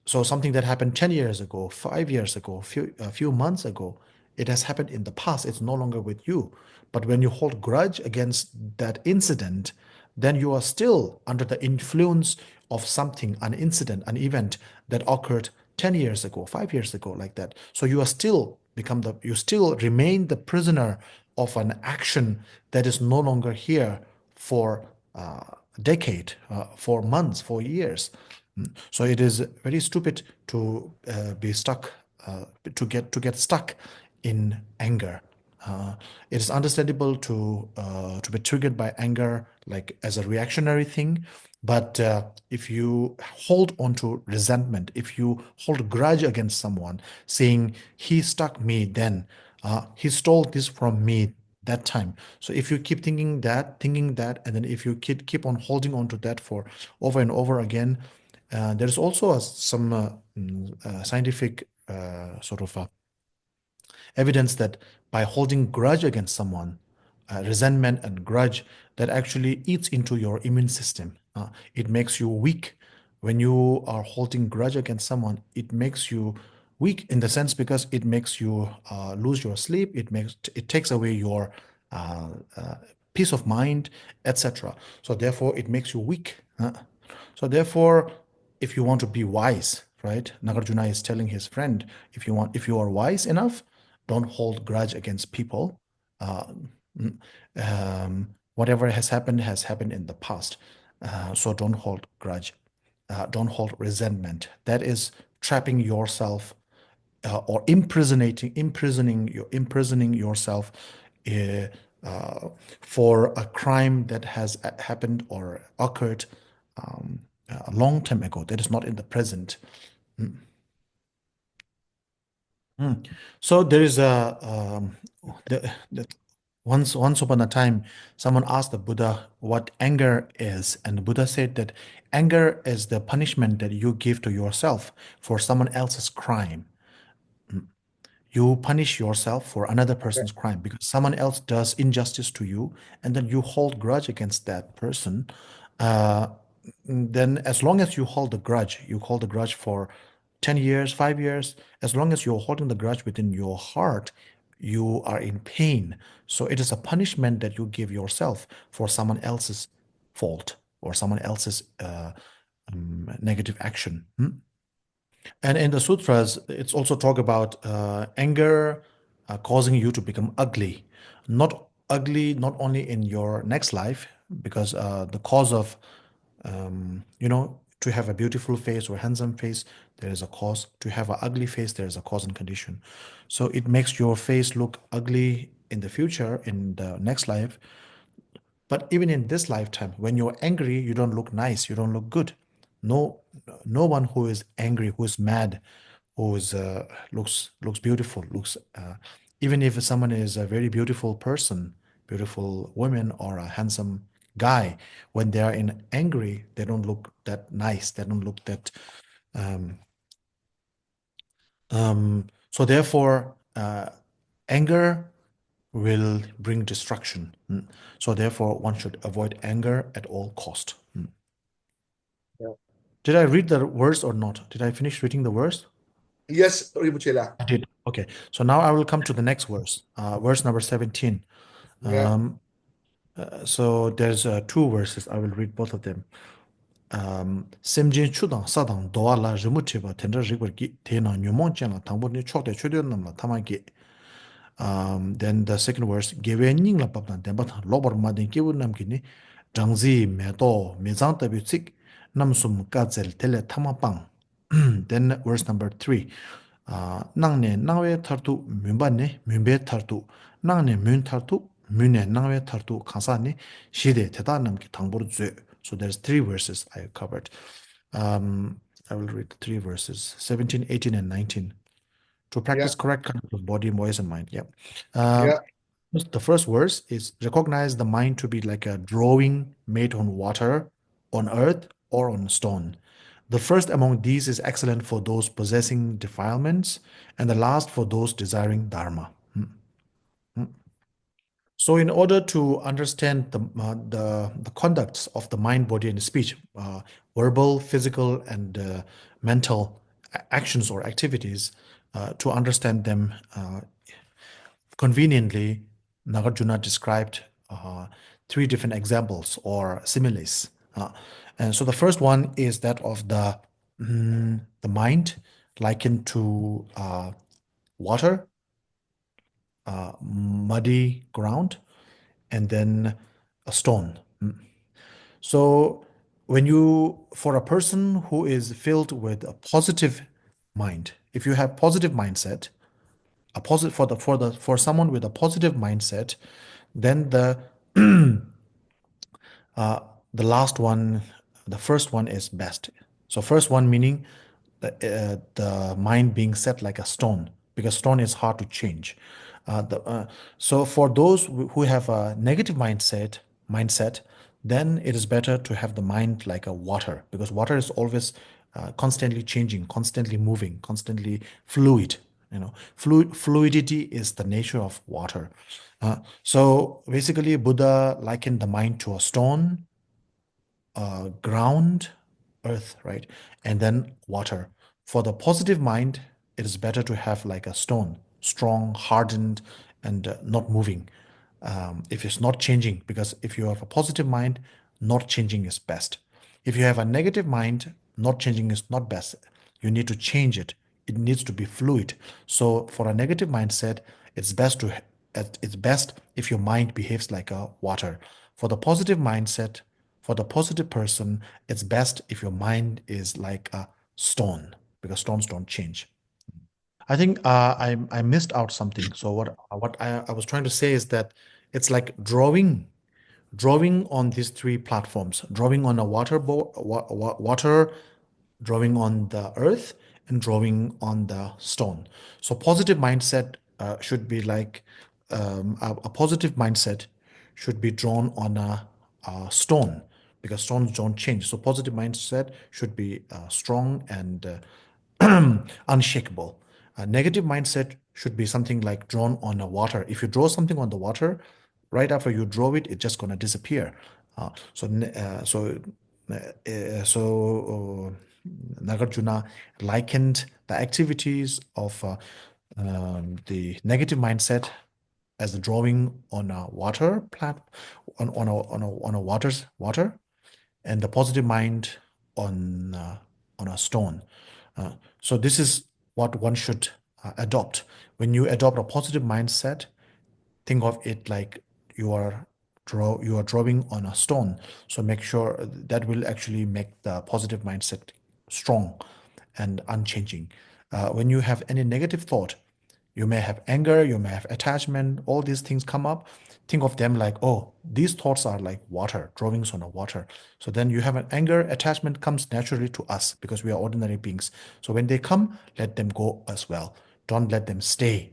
So something that happened 10 years ago, 5 years ago, a few months ago, it has happened in the past. It's no longer with you. But when you hold grudge against that incident, then you are still under the influence of something, an incident, an event that occurred 10 years ago, 5 years ago, like that. So you still remain the prisoner of an action that is no longer here for a decade, for months, for years. So it is very stupid to be stuck, to get stuck in anger. It is understandable to be triggered by anger, like as a reactionary thing. But if you hold on to resentment, if you hold a grudge against someone, saying he stuck me then, he stole this from me that time. So if you keep thinking that, and then if you keep on holding on to that for over and over again, there's also some scientific sort of evidence that by holding grudge against someone, resentment and grudge, that actually eats into your immune system. It makes you weak. When you are holding grudge against someone, it makes you weak in the sense because it makes you lose your sleep. It takes away your uh, uh, peace of mind, etc. So therefore, it makes you weak. So therefore, if you want to be wise, right? Nagarjuna is telling his friend, if you are wise enough, don't hold grudge against people. Uh, Whatever has happened in the past. So don't hold grudge. Don't hold resentment. That is trapping yourself or imprisoning yourself uh, uh, for a crime that has happened or occurred a long time ago. That is not in the present. Mm. So there is the once upon a time, someone asked the Buddha what anger is, and the Buddha said that anger is the punishment that you give to yourself for someone else's crime. You punish yourself for another person's crime because someone else does injustice to you, and then you hold grudge against that person. Uh, then, as long as you hold the grudge for 10 years, 5 years, as long as you're holding the grudge within your heart, you are in pain. So, it is a punishment that you give yourself for someone else's fault or someone else's negative action. And in the sutras, it's also talk about anger causing you to become ugly. Not ugly, not only in your next life, because the cause of, to have a beautiful face or handsome face, there is a cause. To have an ugly face, there is a cause and condition. So it makes your face look ugly in the future, in the next life, But even in this lifetime, when you're angry, you don't look nice, you don't look good. No, no one who is angry, who is mad, who is looks beautiful, looks even if someone is a very beautiful person, beautiful woman, or a handsome guy, when they are in angry, they don't look that nice. They don't look that. Um, so therefore, anger will bring destruction. So therefore, one should avoid anger at all cost. Yeah. Did I read the verse or not? Did I finish reading the verse? Yes, Rinpoche. I did. Okay. So now I will come to the next verse, verse number 17. Yeah. Um, so there's two verses. I will read both of them. Semjin chudang sadang doa la rimu chiba tendra rigwar ki tena nyumon chen la tangbo ni chokde chodyo nam la tama ki. Then the second verse, gewe nying la papna denpa thang lobar ma den kiwu nam ki ni zhangzi me to me zang tabi tsik nam sum ka zel tele tama pang. Then verse number 3. 낭네 낭웨 타르투 뮌바네 뮌베 타르투 낭네 뮌 타르투 뮌네 낭웨 타르투 가사니 시데 대단함기 당보르 죄. So there's three verses I covered. I will read the three verses 17, 18, and 19. To Yeah. practice correct control of body, voice, and mind. Yeah. Um, Yeah. the first verse is recognize the mind to be like a drawing made on water, on earth, or on stone. The first among these is excellent for those possessing defilements, and the last for those desiring Dharma. So, in order to understand the conducts of the mind, body, and speech, verbal, physical, and mental actions or activities, to understand them conveniently, Nagarjuna described three different examples or similes. And so the first one is that of the mind likened to water, muddy ground, and then a stone. So when you, for a person who is filled with a positive mind, if you have positive mindset, a positive for someone with a positive mindset, then uh, the last one, the first one is best. So first one meaning the mind being set like a stone, because stone is hard to change. So for those who have a negative mindset, then it is better to have the mind like a water, because water is always constantly changing, constantly moving, constantly fluid. Fluidity is the nature of water. So basically, Buddha likened the mind to a stone, ground, earth, right? And then water. For the positive mind, it is better to have like a stone, strong, hardened, and not moving. If it's not changing, because if you have a positive mind, not changing is best. If you have a negative mind, not changing is not best. You need to change it. It needs to be fluid. So for a negative mindset, it's best to it's best if your mind behaves like a water. For the positive mindset, for the positive person, it's best if your mind is like a stone, because stones don't change. I think I missed out something. So what I was trying to say is that it's like drawing on these three platforms, drawing on a water, drawing on the earth, and drawing on the stone. So positive mindset should be like a positive mindset should be drawn on a stone, because stones don't change. So positive mindset should be strong and unshakable. A negative mindset should be something like drawn on a water. If you draw something on the water, right after you draw it, it's just going to disappear. So Nagarjuna likened the activities of the negative mindset as the drawing on a water plat on a water, and the positive mind on a stone. So this is what one should adopt. When you adopt a positive mindset, think of it like you are drawing on a stone. So make sure that will actually make the positive mindset strong and unchanging. When you have any negative thought, You may have anger, you may have attachment, all these things come up. Think of them like, oh, these thoughts are like water, drawings on a water. So then you have an anger, attachment comes naturally to us because we are ordinary beings. So when they come, let them go as well. Don't let them stay.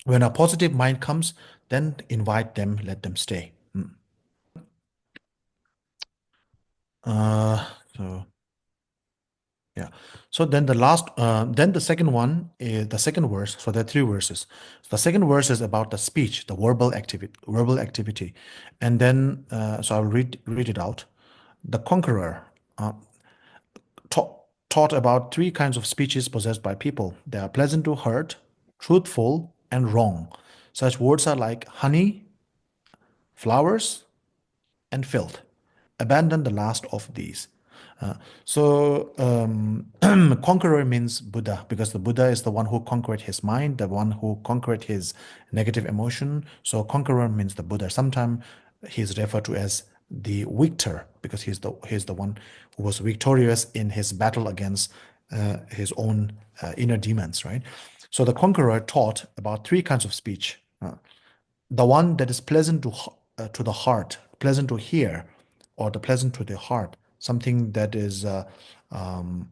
When a positive mind comes, then invite them, let them stay. Uh, so yeah. So then then the second one is the second verse. So there are three verses. The second verse is about the speech, the verbal activity, and then so I'll read it out. The conqueror uh, taught about three kinds of speeches possessed by people. They are pleasant to hurt, truthful, and wrong. Such words are like honey, flowers, and filth. Abandon the last of these. Conqueror means Buddha because the Buddha is the one who conquered his mind, the one who conquered his negative emotion. So conqueror means the Buddha. Sometimes he's referred to as the victor because he's the one who was victorious in his battle against his own inner demons, right? So the conqueror taught about three kinds of speech. The one that is pleasant to the heart, pleasant to hear, or the pleasant to the heart, something that is um,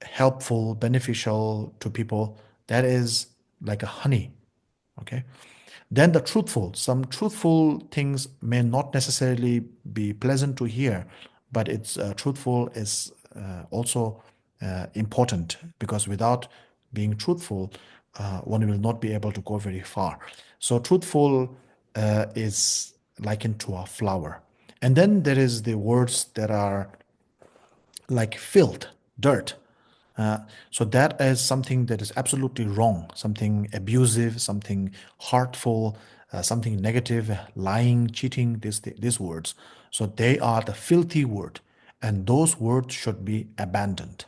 helpful, beneficial to people, that is like a honey. Okay. Then the truthful, some truthful things may not necessarily be pleasant to hear, but it's truthful is also important because without being truthful, one will not be able to go very far. So truthful is likened to a flower. And then there is the words that are like filth, dirt. Uh, so that is something that is absolutely wrong, something abusive, something hurtful, something negative, lying, cheating, these words. So they are the filthy word, and those words should be abandoned.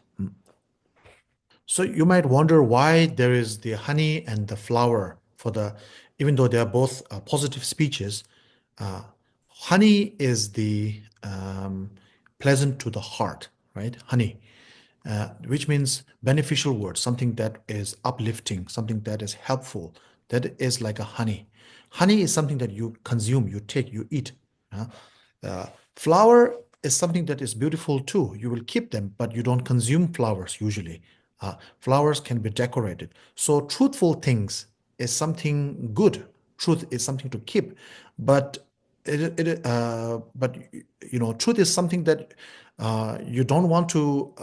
So you might wonder why there is the honey and the flower for even though they are both positive speeches, uh, honey is the pleasant to the heart, right? Honey, which means beneficial word, something that is uplifting, something that is helpful, that is like a honey. Honey is something that you consume, you take, you eat. uh, Flower is something that is beautiful too. You will keep them, but you don't consume flowers usually. Flowers can be decorated. So truthful things is something good. Truth is something to keep, but truth is something that you don't want to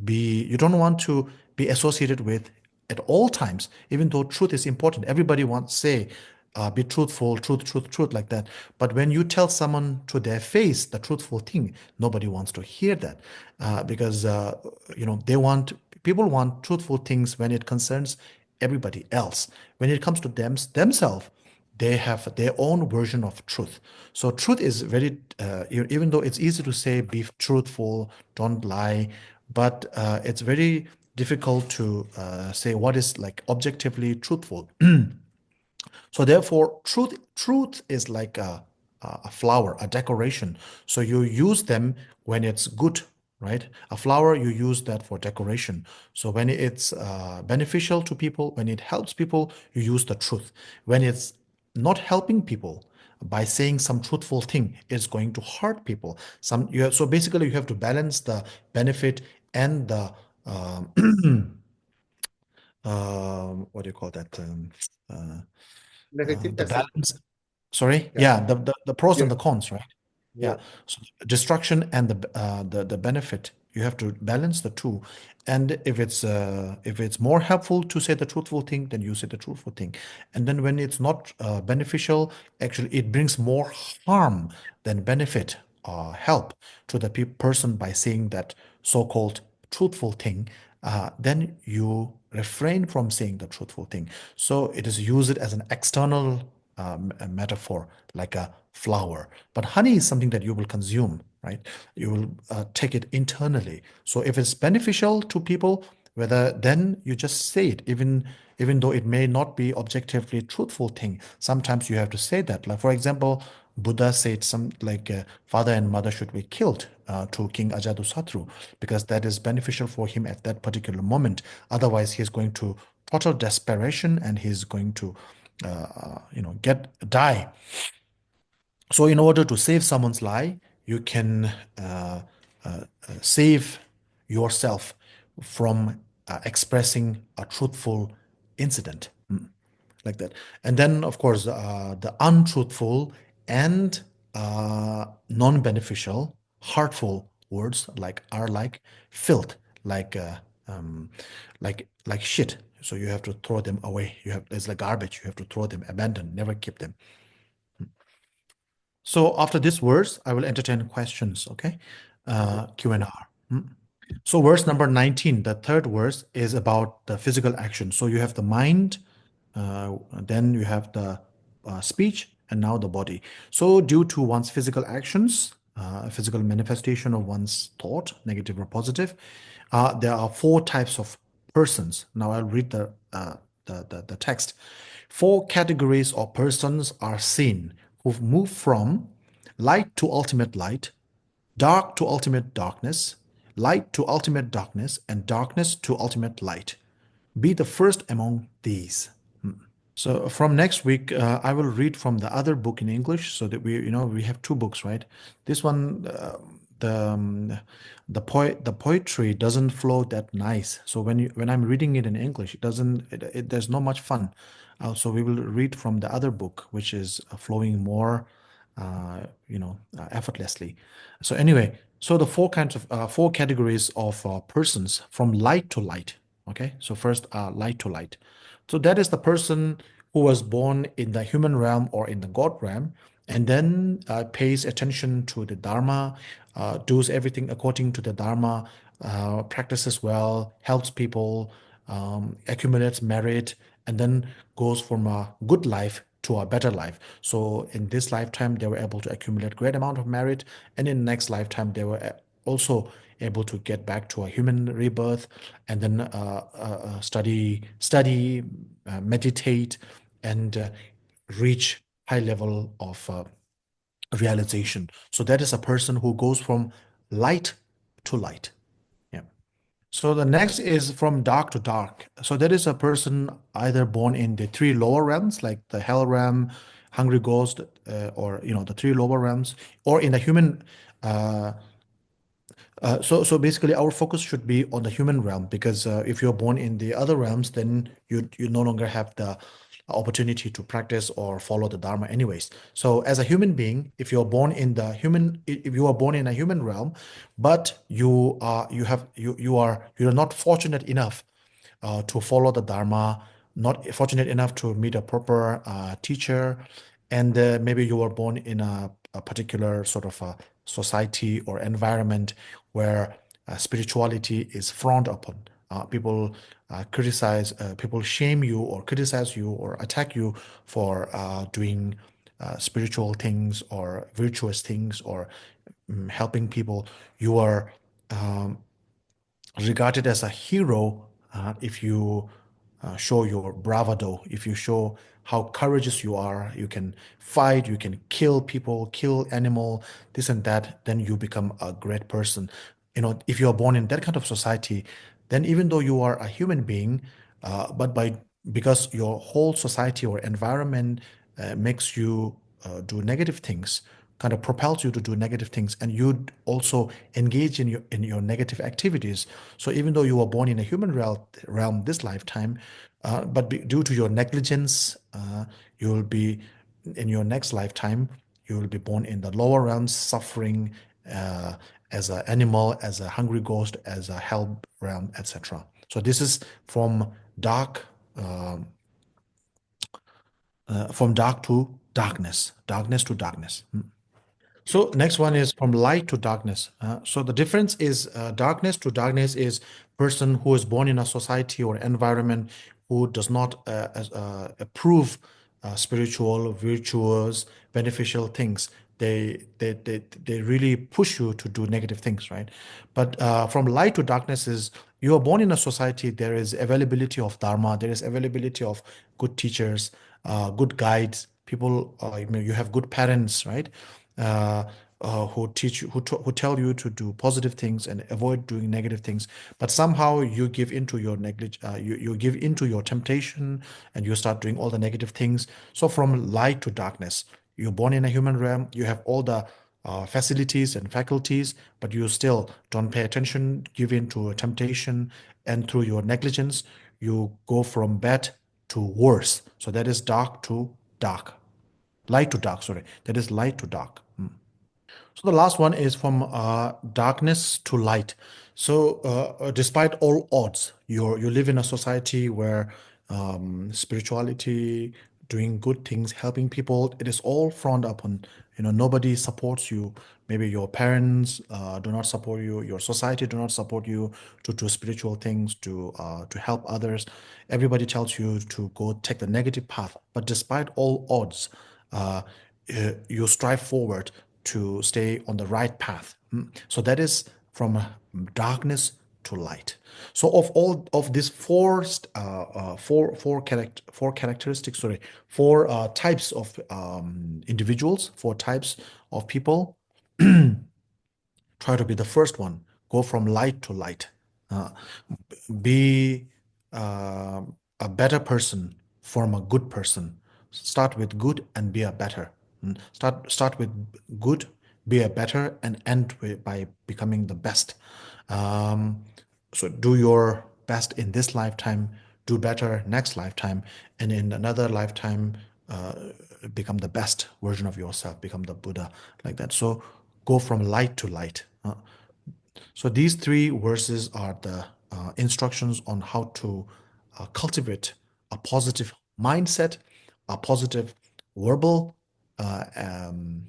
you don't want to be associated with at all times, even though truth is important. Everybody wants to say, be truthful, truth, like that. But when you tell someone to their face the truthful thing, nobody wants to hear that because they want people want truthful things when it concerns everybody else. When it comes to themselves, they have their own version of truth. So truth is very, even though it's easy to say be truthful, don't lie, but it's very difficult to say what is like objectively truthful. So therefore, truth is like a flower, a decoration. So you use them when it's good, right? A flower, you use that for decoration. So when it's beneficial to people, when it helps people, you use the truth. When it's not helping people by saying some truthful thing, it's going to hurt people. So basically, you have to balance the benefit and the what do you call that? Uh, Negative the aspect. balance. Sorry, Yeah. yeah, the pros and Yeah. the cons, right? Yeah. Yeah. So destruction and the benefit, you have to balance the two. And if it's more helpful to say the truthful thing, then you say the truthful thing. And then when it's not beneficial, actually it brings more harm than benefit or help to the person by saying that so-called truthful thing. Then you refrain from saying the truthful thing. So it is used as an external a metaphor, like a flower. But honey is something that you will consume, right? You will take it internally. So if it's beneficial to people, whether then you just say it, even though it may not be objectively truthful thing. Sometimes you have to say that. Like for example, Buddha said some like father and mother should be killed to King Ajatasattu because that is beneficial for him at that particular moment. Otherwise, he's going to total desperation, and he's going to, die. So in order to save someone's life, you can save yourself from expressing a truthful incident. Like that. And then, of course, the untruthful and non-beneficial, hurtful words like filth, like um, like shit. So you have to throw them away. There's like garbage. You have to throw them, abandon, never keep them. So after this verse, I will entertain questions. Okay, Q&R. So verse number 19, the third verse is about the physical action. So you have the mind, then you have the speech, and now the body. So due to one's physical actions, physical manifestation of one's thought, negative or positive, there are four types of persons. Now I'll read the text. Four categories of persons are seen who've moved from light to ultimate light, dark to ultimate darkness, light to ultimate darkness, and darkness to ultimate light. Be the first among these. So from next week, I will read from the other book in English, so that we have two books, right? This one, the poetry doesn't flow that nice. So when I'm reading it in English, it doesn't there's not much fun. So we will read from the other book, which is flowing more, effortlessly. So anyway, so the four categories of persons from light to light. Okay, so first, light to light. So that is the person who was born in the human realm or in the God realm, and then pays attention to the Dharma, does everything according to the Dharma, practices well, helps people, accumulates merit, and then goes from a good life to a better life. So in this lifetime, they were able to accumulate great amount of merit, and in the next lifetime, they were also able to get back to a human rebirth, and then study, meditate, and reach high level of realization. So that is a person who goes from light to light. Yeah. So the next is from dark to dark. So that is a person either born in the three lower realms, like the hell realm, hungry ghost, or the three lower realms, or in the human. Uh, so basically, our focus should be on the human realm, because if you're born in the other realms, then you no longer have the opportunity to practice or follow the Dharma, anyways. So as a human being, if you are born in a human realm, but you're not fortunate enough to follow the Dharma, not fortunate enough to meet a proper teacher, and maybe you were born in a particular sort of a society or environment where spirituality is frowned upon. People shame you or criticize you or attack you for doing spiritual things or virtuous things, or helping people. You are um, regarded as a hero if you show your bravado, if you show how courageous you are, you can fight, you can kill people, kill animal, this and that, then you become a great person. If you are born in that kind of society, then even though you are a human being, but because your whole society or environment makes you do negative things, kind of propels you to do negative things, and you also engage in your negative activities. So even though you were born in a human realm this lifetime, but due to your negligence, you will be in your next lifetime, you will be born in the lower realms, suffering uh, as an animal, as a hungry ghost, as a hell realm, etc. So this is from dark, um, from dark to darkness, darkness to darkness. So next one is from light to darkness. So the difference is, darkness to darkness is person who is born in a society or environment who does not approve spiritual, virtuous, beneficial things. They really push you to do negative things, right? But from light to darkness is, you are born in a society. There is availability of Dharma. There is availability of good teachers, good guides. People, you have good parents, right? who teach you, who tell you to do positive things and avoid doing negative things, but somehow you give into your you give into your temptation and you start doing all the negative things. So from light to darkness, you're born in a human realm, you have all the facilities and faculties, but you still don't pay attention, give in to a temptation, and through your negligence, you go from bad to worse. So that is dark to dark, light to dark, sorry, that is light to dark. So the last one is from darkness to light. So despite all odds, you live in a society where spirituality, doing good things, helping people, it is all frowned upon. Nobody supports you. Maybe your parents do not support you. Your society do not support you to do spiritual things, to help others. Everybody tells you to go take the negative path. But despite all odds, uh, you strive forward to stay on the right path. So that is from darkness to light. So of all of these four characteristics, sorry, four types of individuals, four types of people, try to be the first one. Go from light to light. Uh, be uh, a better person from a good person. Start with good and be a better. Start with good, be a better, and end by becoming the best. Um, so do your best in this lifetime, do better next lifetime, and in another lifetime, uh, become the best version of yourself, become the Buddha, like that. So go from light to light. So these three verses are the instructions on how to cultivate a positive mindset, a positive verbal uh, um,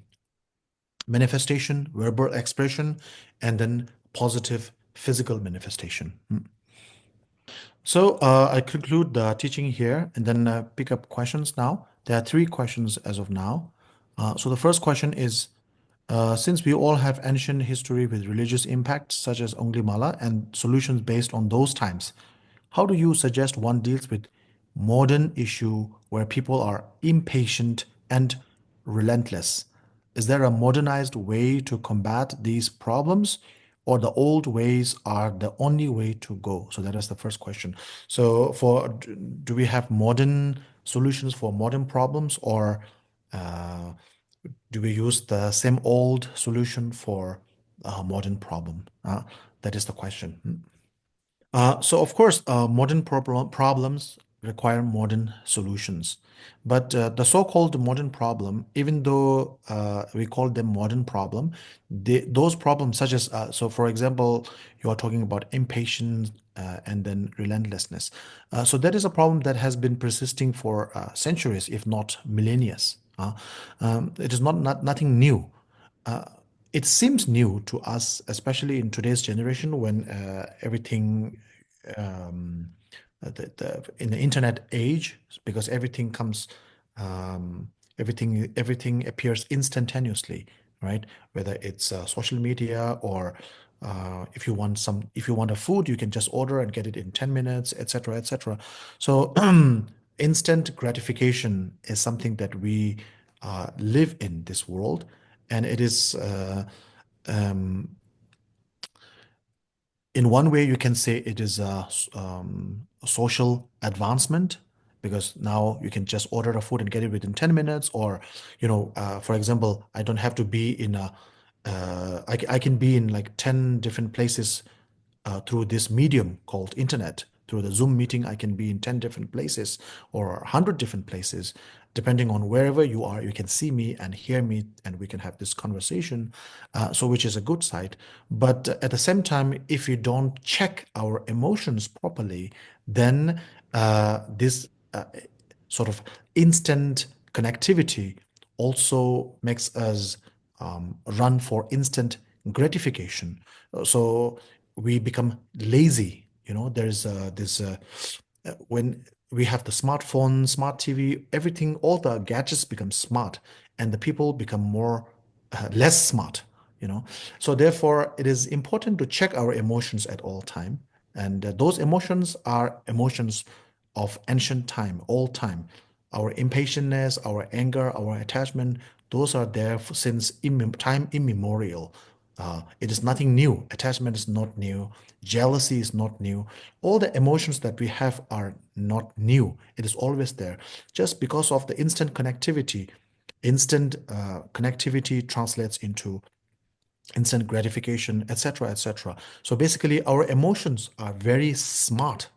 manifestation, verbal expression, and then positive physical manifestation. So I conclude the teaching here and then pick up questions now. There are three questions as of now. So the first question is, since we all have ancient history with religious impacts such as Anglimala and solutions based on those times, how do you suggest one deals with modern issue where people are impatient and relentless? Is there a modernized way to combat these problems, or the old ways are the only way to go? So that is the first question. So do we have modern solutions for modern problems, or uh, do we use the same old solution for a modern problem? That is the question. So of course, modern problems require modern solutions. But the so-called modern problem, even though we call them modern problem, those problems such as, so for example, you are talking about impatience and then relentlessness. So that is a problem that has been persisting for centuries, if not millennia. It is nothing new. Uh, it seems new to us, especially in today's generation when everything um, in the internet age, because everything comes, everything appears instantaneously, right? Whether it's social media or if you want a food, you can just order and get it in 10 minutes, etc., etc. So instant gratification is something that we live in this world, and it is um, in one way, you can say it is a social advancement because now you can just order a food and get it within 10 minutes. Or, for example, I don't have to be in I can be in like 10 different places through this medium called internet. Through the Zoom meeting, I can be in 10 different places or 100 different places. Depending on wherever you are, you can see me and hear me, and we can have this conversation. So, which is a good side. But at the same time, if we don't check our emotions properly, then this sort of instant connectivity also makes us run for instant gratification. So we become lazy. There's this when we have the smartphone, smart TV, everything, all the gadgets become smart, and the people become more less smart. You know, so therefore, it is important to check our emotions at all time, and those emotions are emotions of ancient time, all time. Our impatientness, our anger, our attachment, those are there since time immemorial. It is nothing new. Attachment is not new. Jealousy is not new. All the emotions that we have are not new. It is always there. Just because of the instant connectivity, connectivity translates into instant gratification, etc., etc. So basically, our emotions are very smart.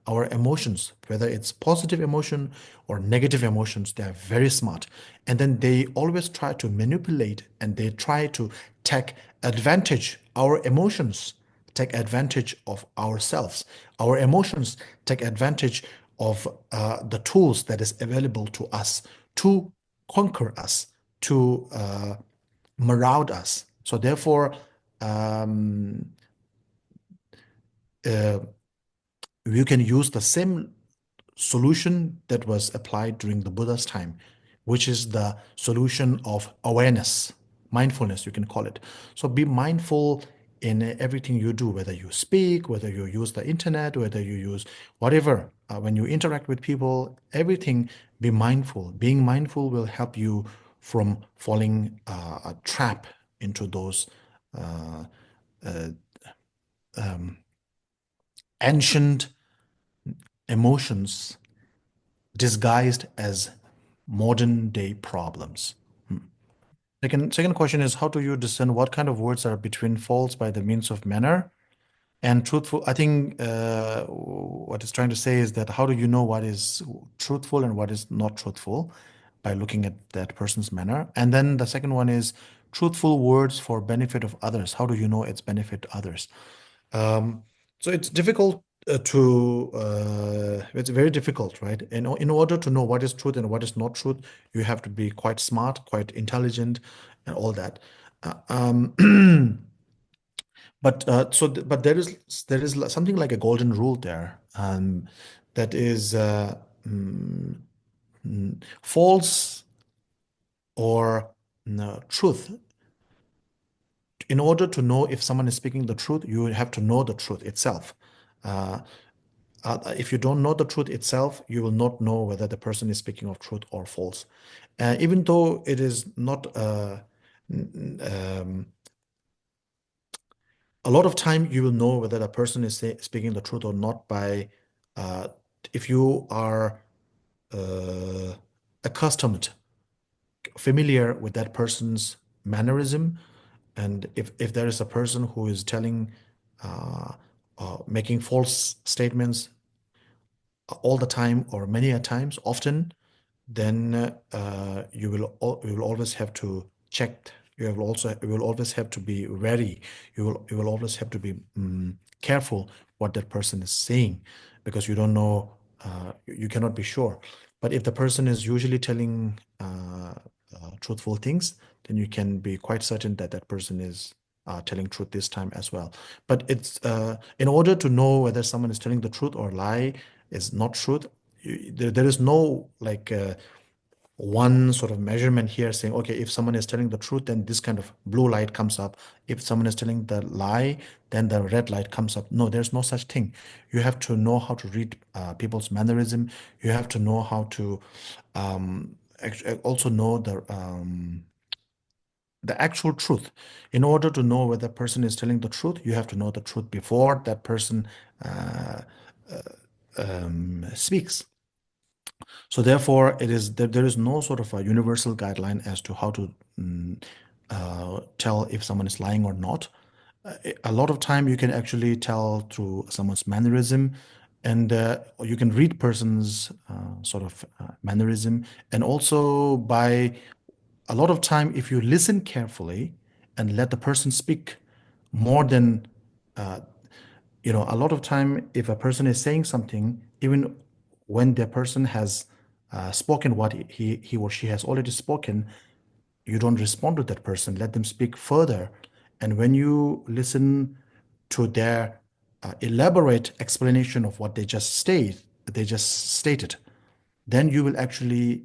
Our emotions, whether it's positive emotion or negative emotions, they are very smart. And then they always try to manipulate and they try to take advantage. Our emotions take advantage of ourselves. Our emotions take advantage of the tools that is available to us to conquer us, to maraud us. So therefore, um, uh, you can use the same solution that was applied during the Buddha's time, which is the solution of awareness, mindfulness, you can call it. So be mindful in everything you do, whether you speak, whether you use the internet, whether you use whatever. When you interact with people, everything, be mindful. Being mindful will help you from falling a trap into those uh, uh, um, ancient emotions disguised as modern day problems. Second question is, how do you discern what kind of words are between false by the means of manner and truthful? I think what it's trying to say is that how do you know what is truthful and what is not truthful by looking at that person's manner? And then the second one is truthful words for benefit of others. How do you know it's benefit others? Um, so it's difficult it's very difficult, right? In order to know what is truth and what is not truth, you have to be quite smart, quite intelligent, and all that. But there is something like a golden rule there, that is mm, false or no, truth. In order to know if someone is speaking the truth, you have to know the truth itself. Uh, if you don't know the truth itself, you will not know whether the person is speaking of truth or false. Even though it is not a lot of time, you will know whether the person is speaking the truth or not by uh, if you are uh, accustomed, familiar with that person's mannerism, and if there is a person who is telling, making false statements all the time or many a times, often, then you will always have to check. You will always have to be wary. You will always have to be careful what that person is saying, because you don't know. You cannot be sure. But if the person is usually telling truthful things, then you can be quite certain that that person is telling truth this time as well. But it's in order to know whether someone is telling the truth or lie is not truth. There is no like one sort of measurement here saying, okay, if someone is telling the truth, then this kind of blue light comes up. If someone is telling the lie, then the red light comes up. No, there's no such thing. You have to know how to read people's mannerism. You have to know how to also know the actual truth. In order to know whether a person is telling the truth, you have to know the truth before that person uh, speaks. So therefore, there is no sort of a universal guideline as to how to tell if someone is lying or not. A lot of time you can actually tell through someone's mannerism, and you can read person's sort of mannerism, and also by a lot of time, if you listen carefully and let the person speak more than a lot of time, if a person is saying something, even when the person has spoken what he or she has already spoken, you don't respond to that person. Let them speak further. And when you listen to their elaborate explanation of what they just stated, then you will actually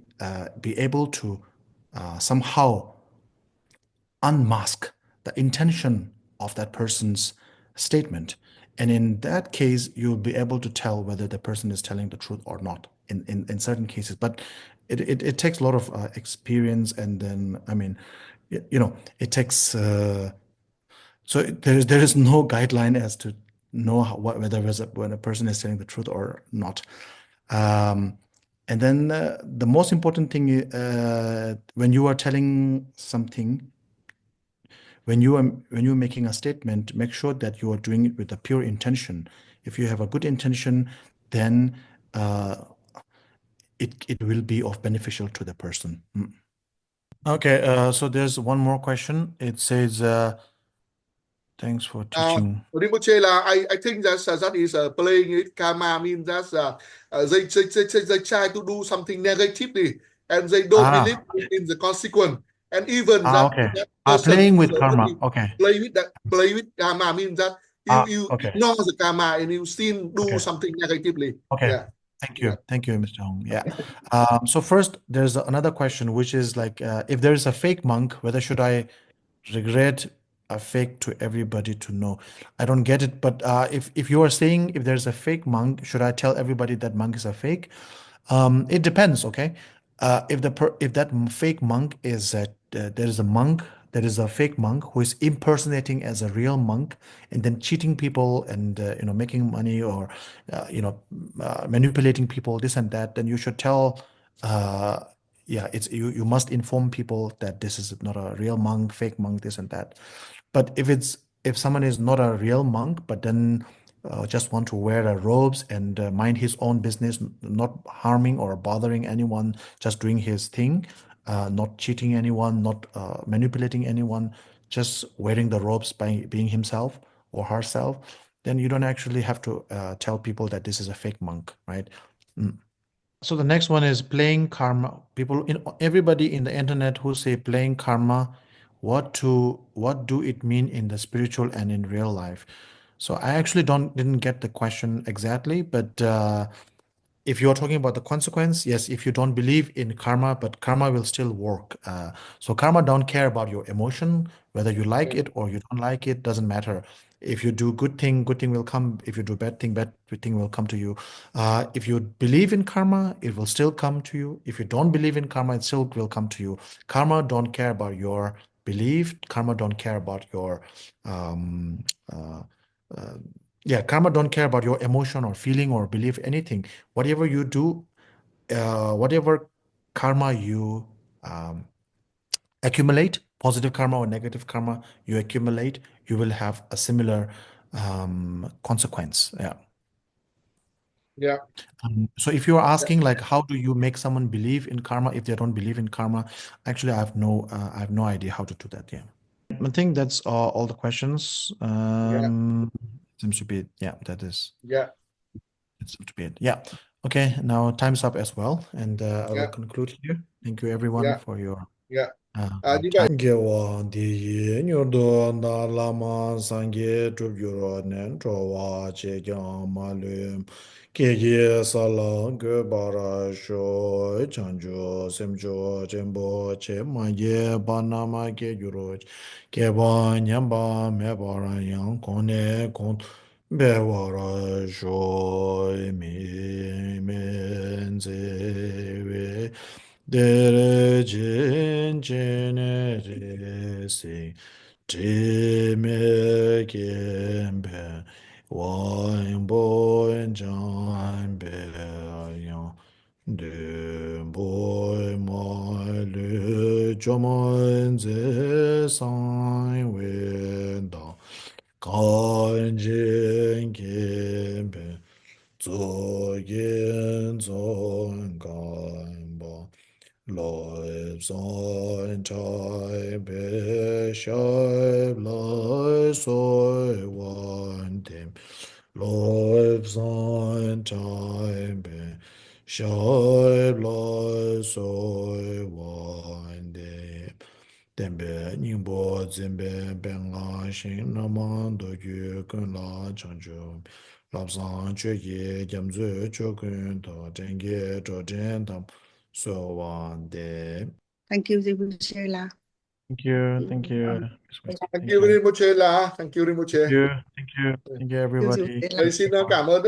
be able to somehow unmask the intention of that person's statement. And in that case, you'll be able to tell whether the person is telling the truth or not in certain cases. But it takes a lot of experience, and then I mean, it takes so there is no guideline as to know whether when a person is telling the truth or not. And then the most important thing when you are telling something, when you're making a statement, make sure that you are doing it with a pure intention. If you have a good intention, then uh, it will be of beneficial to the person. Okay, so there's one more question. It says, thanks for teaching. Rinpoche, I think that is playing with karma, means that they try to do something negatively and they don't believe in the consequence. And even Okay. that person Playing is with karma. already Okay. play with karma, means that you Okay. ignore the karma and you still do Okay. something negatively. Okay. Yeah. Thank you. Thank you, Mr. Hong. Yeah. So first, there's another question, which is like, if there is a fake monk, whether should I regret a fake to everybody to know? I don't get it, but if you are saying if there's a fake monk, should I tell everybody that monk is a fake? It depends, okay? If that fake monk is there is a monk, there is a fake monk who is impersonating as a real monk and then cheating people and making money or manipulating people, this and that, then you should tell. Uh, yeah, it's you must inform people that this is not a real monk, fake monk, this and that. But if someone is not a real monk, but then just want to wear robes and mind his own business, not harming or bothering anyone, just doing his thing, not cheating anyone, not manipulating anyone, just wearing the robes by being himself or herself, then you don't actually have to tell people that this is a fake monk, right? So the next one is playing karma. Everybody in the internet who say playing karma, what do it mean in the spiritual and in real life? So I actually didn't get the question exactly, but if you're talking about the consequence, yes, if you don't believe in karma, but karma will still work. So karma don't care about your emotion, whether you like it or you don't like it, doesn't matter. If you do good thing will come. If you do bad thing will come to you. If you believe in karma, it will still come to you. If you don't believe in karma, it still will come to you. Karma don't care about your belief. Karma don't care about your um, uh, uh, yeah, karma don't care about your emotion or feeling or belief, anything. Whatever you do, whatever karma you um, accumulate, positive karma or negative karma you accumulate, you will have a similar consequence. Yeah. Yeah. So if you are asking like how do you make someone believe in karma if they don't believe in karma, actually I have no idea how to do that. Yeah. I think that's all the questions. Yeah. Seems to be yeah, that is. Yeah. It seems to be it. Yeah. Okay. Now time's up as well, and I will Yeah. conclude here. Thank you everyone Yeah. for your Yeah. Như time. vậy Gewa di nyodo na lama sangye tubyuro nen chowa che kyang malum keye sala ge bara sho chanjo semjo jembo che manye banama ge gyuro ke ba nyamba me bara yang kone kon be wara sho mi menze Dere jen jenere se Jime kembe Wain boy jan be yan De boy ma le Joman ze san wen da Kan jen kembe Zo yen zon kan ba Lives on time, Bishop, lives I want him. Lives on time, Bishop, lives I want him. Dembe nyingbo zimbe benga shin naman do yu kun la chanchu. Lapsan chue ye jamzu chukun to tenge to tentam. So one day. Thank you, Sheila. Thank you. Thank you. Thank Thank you you. Rinpoche là. Thank you Thank Rinpoche. you. Thank you. Thank you, everybody. Thầy xin cảm ơn tất